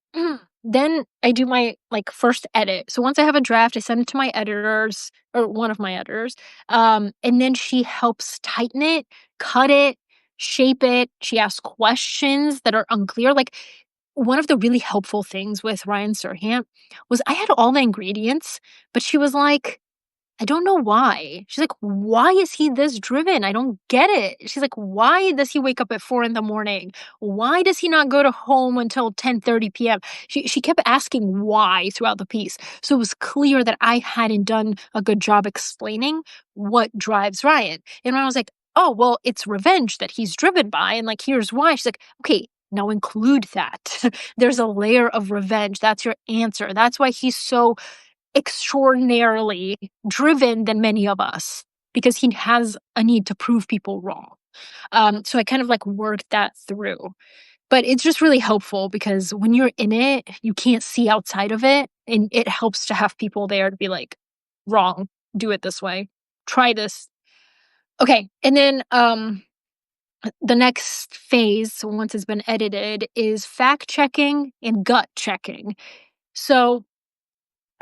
S1: then I do my like first edit. So once I have a draft, I send it to my editors or one of my editors. And then she helps tighten it, cut it, shape it. She asks questions that are unclear. Like one of the really helpful things with Ryan Serhant was I had all the ingredients, but she was like, I don't know why. She's like, why is he this driven? I don't get it. She's like, why does he wake up at 4 in the morning? Why does he not go to home until 10:30 p.m.? She kept asking why throughout the piece. So it was clear that I hadn't done a good job explaining what drives Ryan. And I was like, oh, well, it's revenge that he's driven by. And like, here's why. She's like, okay, now include that. There's a layer of revenge. That's your answer. That's why he's so extraordinarily driven than many of us because he has a need to prove people wrong. So I kind of like worked that through. But it's just really helpful because when you're in it, you can't see outside of it. And it helps to have people there to be like, wrong, do it this way, try this. Okay. And then the next phase, once it's been edited, is fact checking and gut checking. So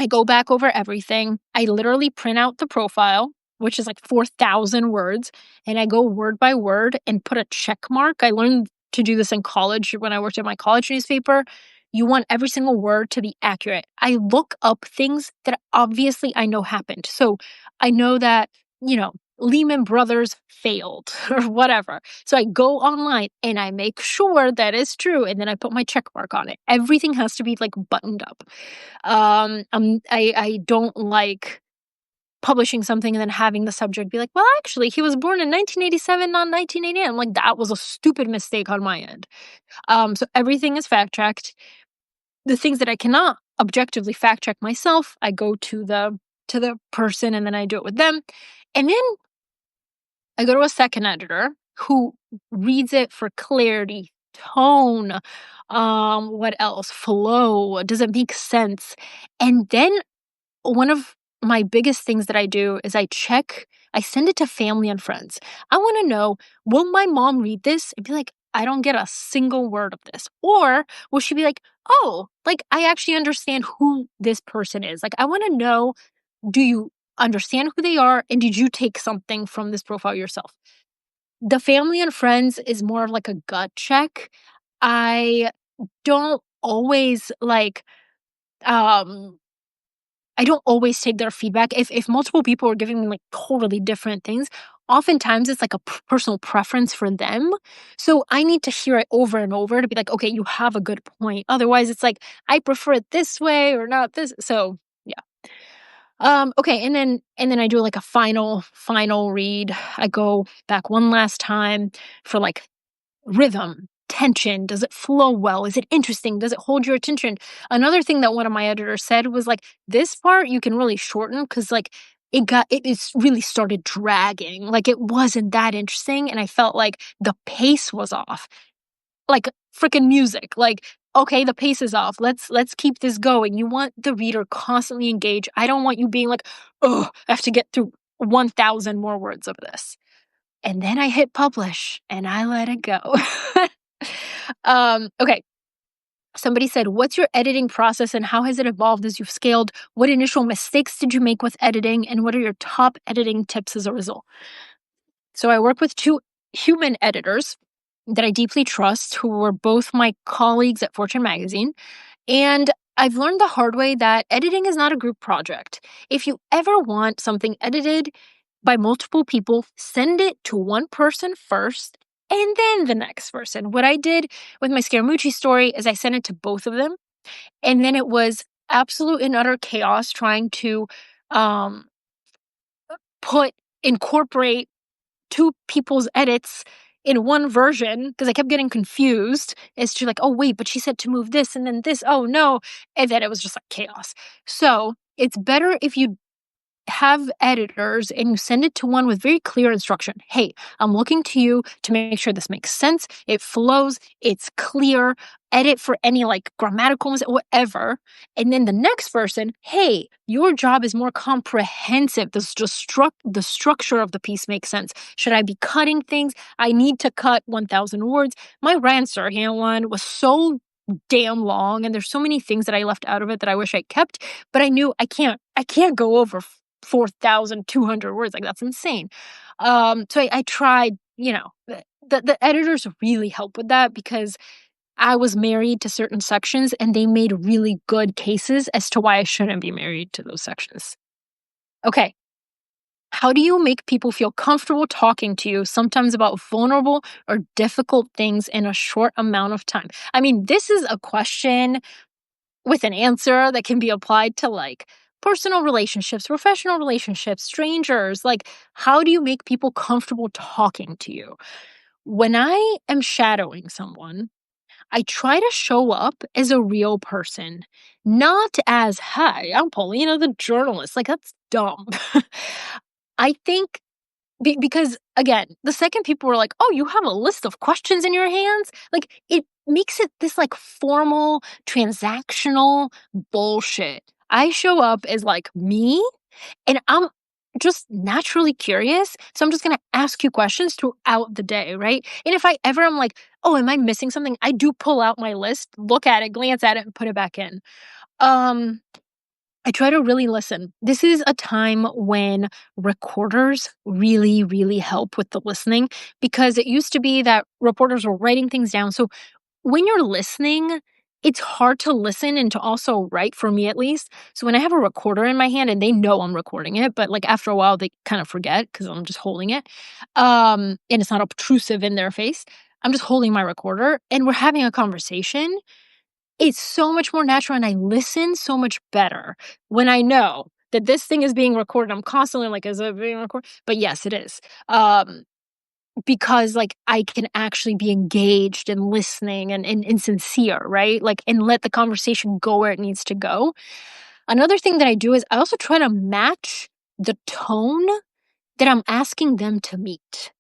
S1: I go back over everything. I literally print out the profile, which is like 4,000 words, and I go word by word and put a check mark. I learned to do this in college when I worked at my college newspaper. You want every single word to be accurate. I look up things that obviously I know happened. So I know that, Lehman Brothers failed or whatever. So I go online and I make sure that is true. And then I put my check mark on it. Everything has to be like buttoned up. I don't like publishing something and then having the subject be like, well, actually, he was born in 1987, not 1988. I'm like, that was a stupid mistake on my end. So everything is fact checked. The things that I cannot objectively fact check myself, I go to the person and then I do it with them. And then I go to a second editor who reads it for clarity, tone, what else? Flow. Does it make sense? And then one of my biggest things that I do is I send it to family and friends. I want to know, will my mom read this and be like, I don't get a single word of this? Or will she be like, oh, like I actually understand who this person is? Like I want to know, do you understand who they are? And did you take something from this profile yourself? The family and friends is more of like a gut check. I don't always um I don't always take their feedback. If multiple people are giving me like totally different things, oftentimes it's like a personal preference for them. So I need to hear it over and over to be like, okay, you have a good point. Otherwise, it's like I prefer it this way or not this. So yeah. Okay, and then I do like a final read. I go back one last time for like rhythm, tension, does it flow well? Is it interesting? Does it hold your attention? Another thing that one of my editors said was like, this part you can really shorten because like it's really started dragging. Like it wasn't that interesting. And I felt like the pace was off. Like freaking music. Like, okay, the pace is off. Let's keep this going. You want the reader constantly engaged. I don't want you being like, oh, I have to get through 1,000 more words of this. And then I hit publish and I let it go. Okay. Somebody said, what's your editing process and how has it evolved as you've scaled? What initial mistakes did you make with editing? And what are your top editing tips as a result? So I work with two human editors that I deeply trust who were both my colleagues at Fortune Magazine. And I've learned the hard way that editing is not a group project. If you ever want something edited by multiple people, send it to one person first and then the next person. What I did with my Scaramucci story is I sent it to both of them. And then it was absolute and utter chaos trying to um, incorporate two people's edits in one version because I kept getting confused as to like, oh wait, but she said to move this and then this. Oh no. And then it was just like chaos. So it's better if you have editors and you send it to one with very clear instruction. Hey, I'm looking to you to make sure this makes sense, it flows, it's clear, edit for any like grammatical mistake, whatever. And then the next person, hey, your job is more comprehensive. The structure of the piece makes sense. Should I be cutting things? I need to cut 1,000 words. My Ryan Serhant one was so damn long and there's so many things that I left out of it that I wish I kept, but I knew I can't go over 4,200 words. Like, that's insane. So I tried, the editors really help with that because I was married to certain sections and they made really good cases as to why I shouldn't be married to those sections. Okay. How do you make people feel comfortable talking to you, sometimes about vulnerable or difficult things in a short amount of time? I mean, this is a question with an answer that can be applied to like personal relationships, professional relationships, strangers. Like, how do you make people comfortable talking to you? When I am shadowing someone, I try to show up as a real person, not as, hi, I'm Paulina the journalist. Like, that's dumb. I think because again, the second people were like, "Oh, you have a list of questions in your hands?" Like, it makes it this, like, formal, transactional bullshit. I show up as, like, me, and I'm just naturally curious, so I'm just gonna ask you questions throughout the day, right? And if I ever am like, "Oh, am I missing something?" I do pull out my list, look at it, glance at it, and put it back in. Um I try to really listen. This is a time when recorders really, really help with the listening because it used to be that reporters were writing things down. So when you're listening, it's hard to listen and to also write, for me at least. So when I have a recorder in my hand and they know I'm recording it, but like after a while they kind of forget because I'm just holding it. And it's not obtrusive in their face. I'm just holding my recorder and we're having a conversation. It's so much more natural and I listen so much better when I know that this thing is being recorded. I'm constantly like, "Is it being recorded?" But yes, it is. Because, like, I can actually be engaged and listening and sincere, right? Like, and let the conversation go where it needs to go. Another thing that I do is I also try to match the tone that I'm asking them to meet.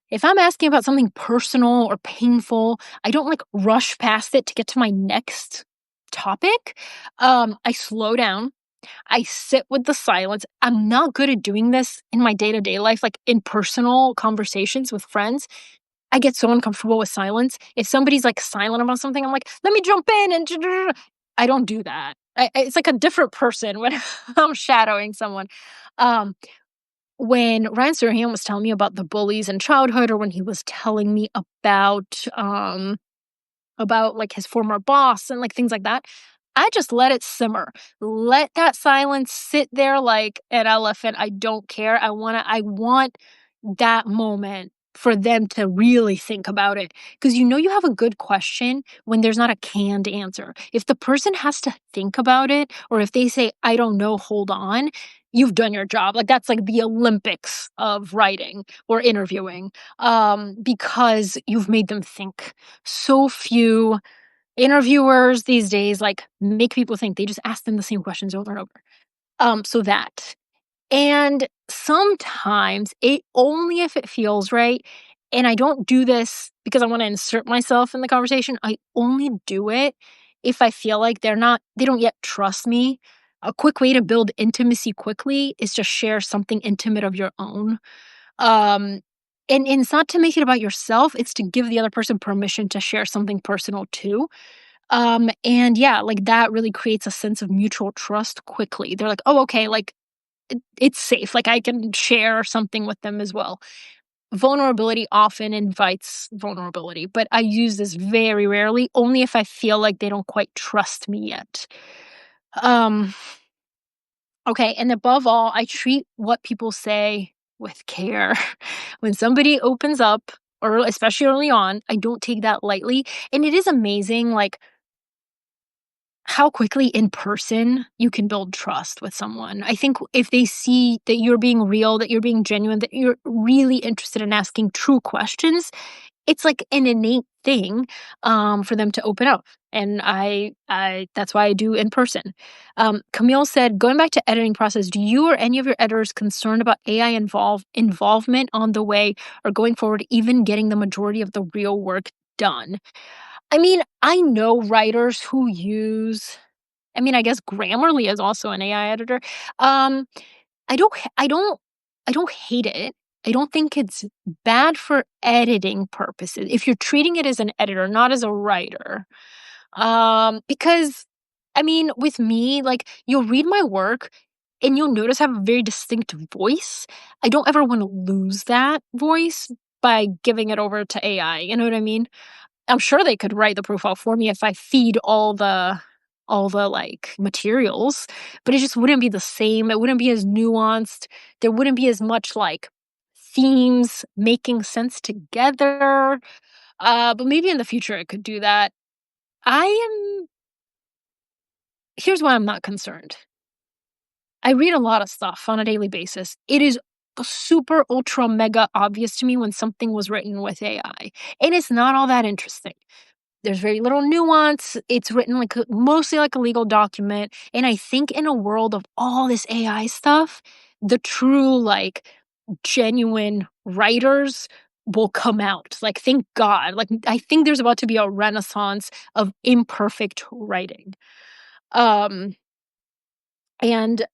S1: If I'm asking about something personal or painful, I don't like rush past it to get to my next topic. I slow down. I sit with the silence. I'm not good at doing this in my day to day life, like in personal conversations with friends. I get so uncomfortable with silence. If somebody's like silent about something, I'm like, let me jump in and I don't do that. It's like a different person when I'm shadowing someone. Um, when Ryan Serhant was telling me about the bullies in childhood or when he was telling me about like his former boss and like things like that, I just let it simmer. Let that silence sit there like an elephant. I don't care. I want that moment for them to really think about it. Because you have a good question when there's not a canned answer. If the person has to think about it, or if they say, I don't know, hold on, you've done your job. Like, that's like the Olympics of writing or interviewing, because you've made them think. So few interviewers these days like make people think. They just ask them the same questions over and over. So that. And sometimes it only if it feels right. And I don't do this because I want to insert myself in the conversation. I only do it if I feel like they don't yet trust me. A quick way to build intimacy quickly is to share something intimate of your own. Um, and it's not to make it about yourself, it's to give the other person permission to share something personal too. And yeah, like that really creates a sense of mutual trust quickly. They're like, oh, okay, like it's safe. Like I can share something with them as well. Vulnerability often invites vulnerability, but I use this very rarely, only if I feel like they don't quite trust me yet. Um, okay, and above all, I treat what people say with care. When somebody opens up, or especially early on, I don't take that lightly. And it is amazing, like how quickly in person you can build trust with someone. I think if they see that you're being real, that you're being genuine, that you're really interested in asking true questions, it's like an innate thing, for them to open up, and I that's why I do in person. Camille said, "Going back to editing process, do you or any of your editors concerned about AI involvement on the way or going forward, even getting the majority of the real work done?" I mean, I know writers who use I mean, I guess Grammarly is also an AI editor. Um, I don't h I don't hate it. I don't think it's bad for editing purposes, if you're treating it as an editor, not as a writer. Because, I mean, with me, like, you'll read my work and you'll notice I have a very distinct voice. I don't ever wanna lose that voice by giving it over to AI, you know what I mean? I'm sure they could write the profile for me if I feed all the, like, materials, but it just wouldn't be the same, it wouldn't be as nuanced, there wouldn't be as much, like, themes making sense together, but maybe in the future it could do that. I am Here's why I'm not concerned. I read a lot of stuff on a daily basis. It is super ultra mega obvious to me when something was written with AI, and it's not all that interesting. There's very little nuance. It's written like mostly like a legal document. And I think in a world of all this AI stuff, the true, like, genuine writers will come out. Like, thank God. Like, I think there's about to be a renaissance of imperfect writing. Um, and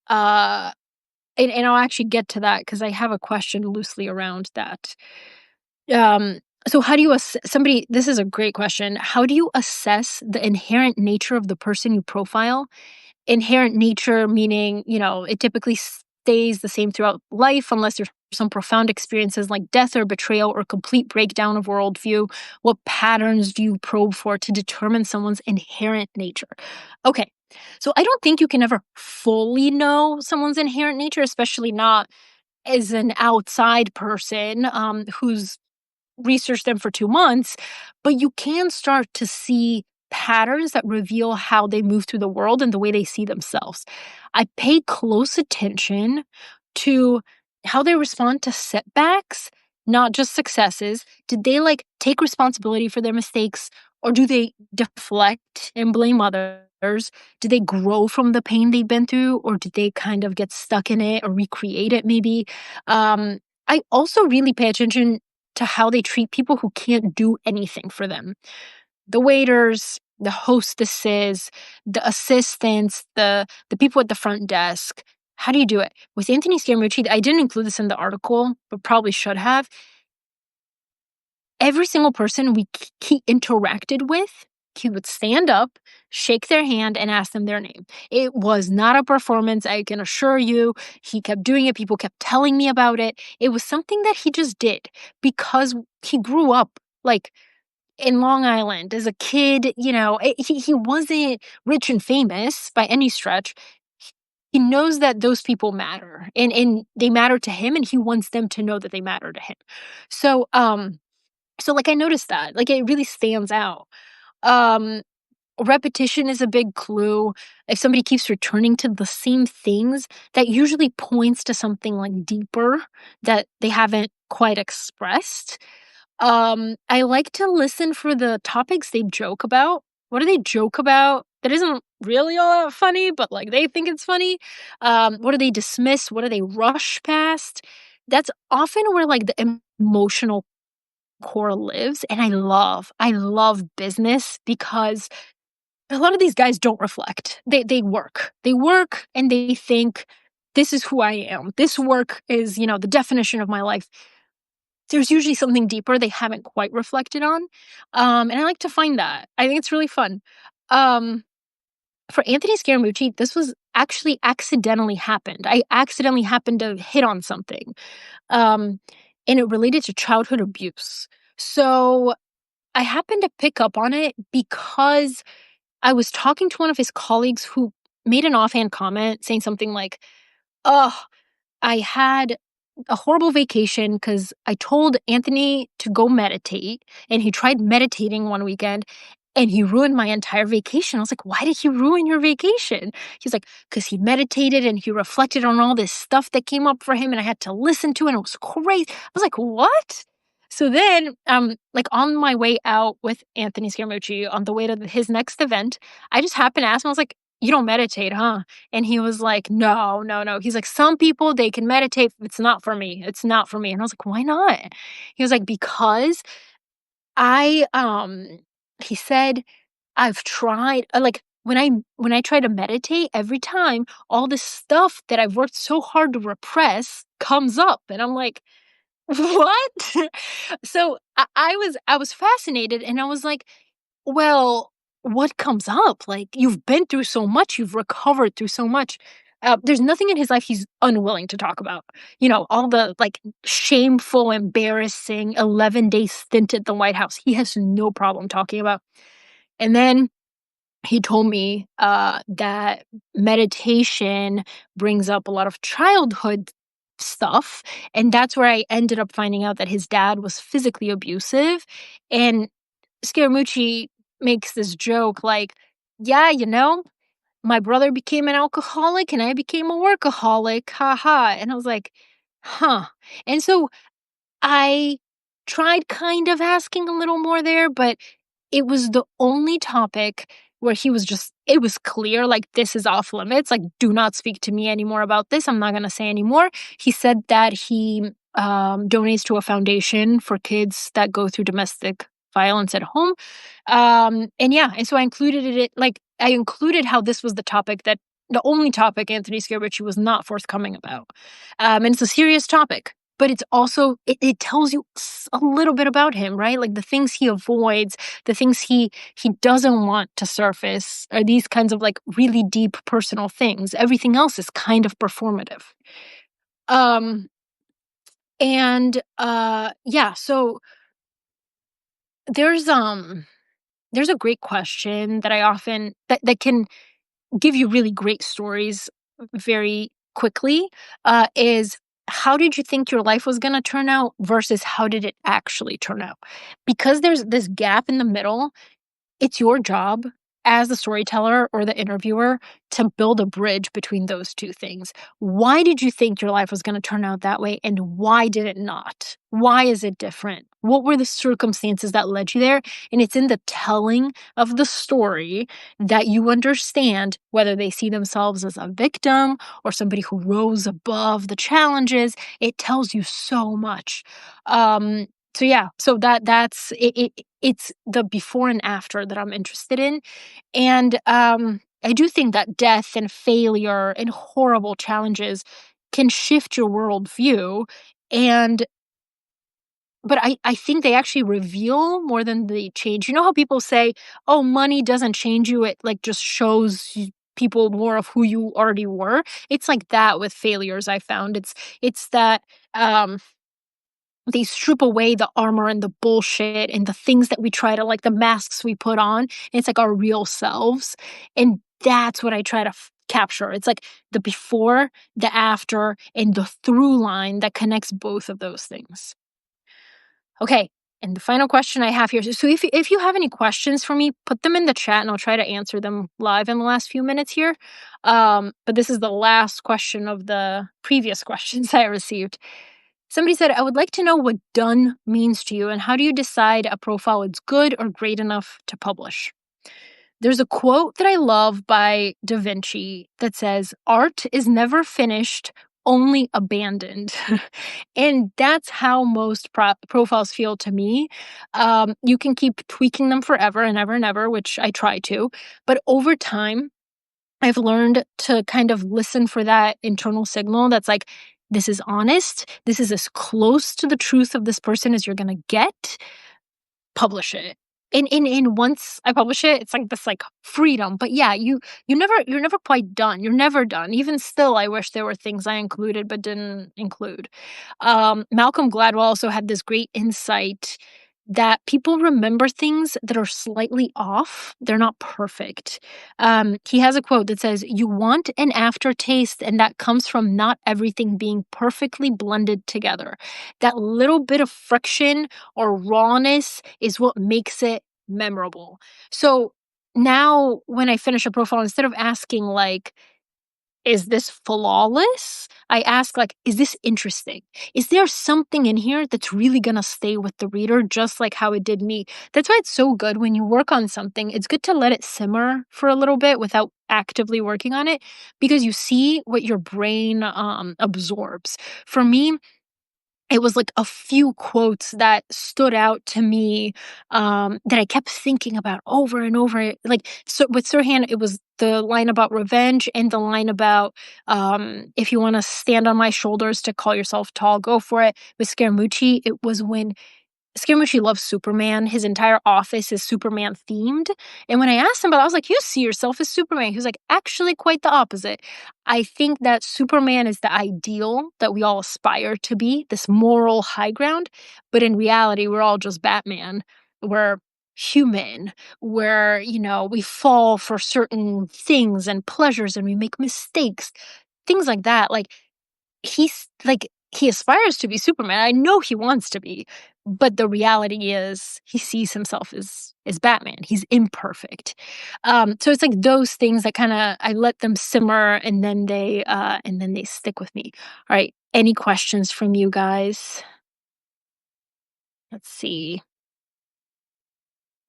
S1: and I'll actually get to that because I have a question loosely around that. Um, so how do you somebody this is a great question. How do you assess the inherent nature of the person you profile? Inherent nature meaning, it typically stays the same throughout life unless there's some profound experiences like death or betrayal or complete breakdown of worldview. What patterns do you probe for to determine someone's inherent nature? Okay. So I don't think you can ever fully know someone's inherent nature, especially not as an outside person who's research them for 2 months, but you can start to see patterns that reveal how they move through the world and the way they see themselves. I pay close attention to how they respond to setbacks, not just successes. Did they, like, take responsibility for their mistakes, or do they deflect and blame others? Did they grow from the pain they've been through, or did they kind of get stuck in it or recreate it maybe? I also really pay attention to how they treat people who can't do anything for them. The waiters, the hostesses, the assistants, the people at the front desk. How do you do it? With Anthony Scaramucci, I didn't include this in the article, but probably should have. Every single person he interacted with, he would stand up, shake their hand, and ask them their name. It was not a performance, I can assure you. He kept doing it. People kept telling me about it. It was something that he just did because he grew up, like, in Long Island as a kid. He wasn't rich and famous by any stretch. He knows that those people matter, and they matter to him, and he wants them to know that they matter to him. So, like, I noticed that, like, it really stands out. Um, Repetition is a big clue. If somebody keeps returning to the same things, that usually points to something, like, deeper that they haven't quite expressed. I like to listen for the topics they joke about. What do they joke about that isn't really all that funny, but, like, they think it's funny? What do they dismiss? What do they rush past? That's often where, like, the emotional core lives, and I love business because a lot of these guys don't reflect. They work. They work and they think, "This is who I am. This work is, the definition of my life." There's usually something deeper they haven't quite reflected on, and I like to find that. I think it's really fun. Um, for Anthony Scaramucci, this was actually accidentally happened. I accidentally happened to hit on something, um, and it related to childhood abuse. So I happened to pick up on it because I was talking to one of his colleagues who made an offhand comment saying something like, "Oh, I had a horrible vacation because I told Anthony to go meditate, and he tried meditating one weekend, And he ruined my entire vacation. I was like, "Why did he ruin your vacation?" He's like, "'Cause he meditated and he reflected on all this stuff that came up for him, and I had to listen to it, and it was crazy." I was like, "What?" So then, like, on my way out with Anthony Scaramucci, on the way to his next event, I just happened to ask him, I was like, "You don't meditate, huh?" And he was like, "No, no, no." He's like, "Some people, they can meditate. It's not for me. It's not for me." And I was like, "Why not?" He was like, "Because I, he said, I've tried like, when I try to meditate, every time, all this stuff that I've worked so hard to repress comes up." And I'm like, "What?" So, I was fascinated, and I was like, "Well, what comes up? Like, you've been through so much, you've recovered through so much." There's nothing in his life he's unwilling to talk about. All the, like, shameful, embarrassing 11-day stint at the White House, he has no problem talking about. And then he told me, that meditation brings up a lot of childhood stuff, and that's where I ended up finding out that his dad was physically abusive, and Scaramucci makes this joke like, "Yeah, my brother became an alcoholic and I became a workaholic, ha ha," and I was like, "Huh." And so I tried kind of asking a little more there, but it was the only topic where he was just it was clear, like, "This is off limits, like, do not speak to me anymore about this, I'm not gonna say anymore." He said that he, donates to a foundation for kids that go through domestic violence at home, and yeah, and so I included how this was the only topic Anthony Scaramucci was not forthcoming about, and it's a serious topic, but it's also it tells you a little bit about him, right? Like, the things he avoids, the things he doesn't want to surface are these kinds of, like, really deep personal things. Everything else is kind of performative. Um, yeah, so there's, um there's a great question that I often that can give you really great stories very quickly, is how did you think your life was gonna turn out versus how did it actually turn out? Because there's this gap in the middle, it's your job as the storyteller or the interviewer to build a bridge between those two things. Why did you think your life was going to turn out that way, and why did it not? Why is it different? What were the circumstances that led you there? And it's in the telling of the story that you understand whether they see themselves as a victim or somebody who rose above the challenges. It tells you so much. So yeah, so that's it's the before and after that I'm interested in, and, I do think that death and failure and horrible challenges can shift your worldview, and but I think they actually reveal more than they change. You know how people say, "Oh, money doesn't change you, it, like, just shows people more of who you already were?" It's like that with failures, I found. It's that, um they strip away the armor and the bullshit and the things that we try to, like, the masks we put on. It's like our real selves. And that's what I try to capture. It's like the before, the after, and the through line that connects both of those things. Okay. And the final question I have here is so if you have any questions for me, put them in the chat and I'll try to answer them live in the last few minutes here. But this is the last question of the previous questions I received. Somebody said, I would like to know what done means to you and how do you decide a profile is good or great enough to publish? There's a quote that I love by Da Vinci that says, art is never finished, only abandoned. And that's how most profiles feel to me. You can keep tweaking them forever and ever and ever, which I try to. But over time, I've learned to kind of listen for that internal signal that's like, this is honest. This is as close to the truth of this person as you're gonna get. Publish it. And once I publish it, it's like this like freedom. But yeah, you're never quite done. You're never done. Even still, I wish there were things I included but didn't include. Malcolm Gladwell also had this great insight that people remember things that are slightly off. They're not perfect. He has a quote that says, "You want an aftertaste, and that comes from not everything being perfectly blended together. That little bit of friction or rawness is what makes it memorable. So now when I finish a profile, instead of asking like, is this flawless? I ask like, is this interesting? Is there something in here that's really gonna stay with the reader just like how it did me? That's why it's so good when you work on something. It's good to let it simmer for a little bit without actively working on it because you see what your brain absorbs. For me, it was like a few quotes that stood out to me, that I kept thinking about over and over. Like, so with Sirhan, it was the line about revenge and the line about, if you want to stand on my shoulders to call yourself tall, go for it. With Scaramucci, it was when Scaramucci loves Superman. His entire office is Superman themed. And when I asked him about it, I was like, you see yourself as Superman. He was like, actually, quite the opposite. I think that Superman is the ideal that we all aspire to be, this moral high ground. But in reality, we're all just Batman. We're human, where, we fall for certain things and pleasures and we make mistakes, things like that. Like, he aspires to be Superman. I know he wants to be, but the reality is he sees himself as Batman. He's imperfect. So it's like those things that kind of I let them simmer and then they stick with me. All right. Any questions from you guys? Let's see.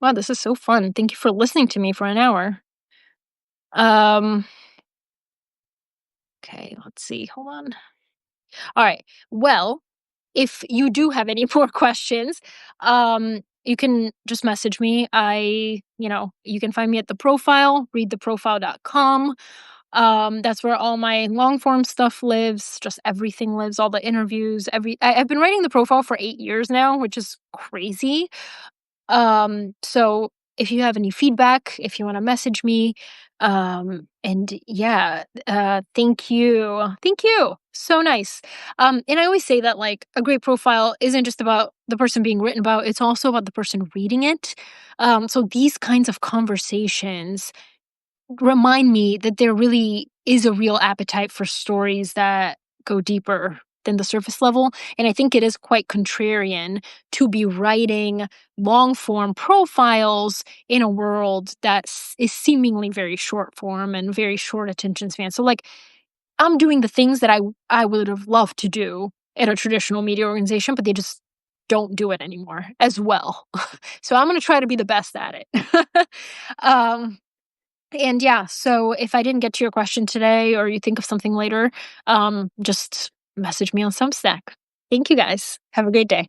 S1: Wow, this is so fun. Thank you for listening to me for an hour. Um okay, let's see. Hold on. All right. Well, if you do have any more questions, you can just message me. You can find me at the profile, readtheprofile.com. That's where all my long form stuff lives, just everything lives, all the interviews, I've been writing the profile for 8 years now, which is crazy. So if you have any feedback, if you want to message me, and yeah, thank you. Thank you. So nice. And I always say that like a great profile isn't just about the person being written about, it's also about the person reading it. So these kinds of conversations remind me that there really is a real appetite for stories that go deeper than the surface level. And I think it is quite contrarian to be writing long form profiles in a world that is seemingly very short form and very short attention span. So, like, I'm doing the things that I would have loved to do at a traditional media organization, but they just don't do it anymore as well. So I'm going to try to be the best at it. um, and yeah, so if I didn't get to your question today or you think of something later, just message me on Substack. Thank you guys. Have a great day.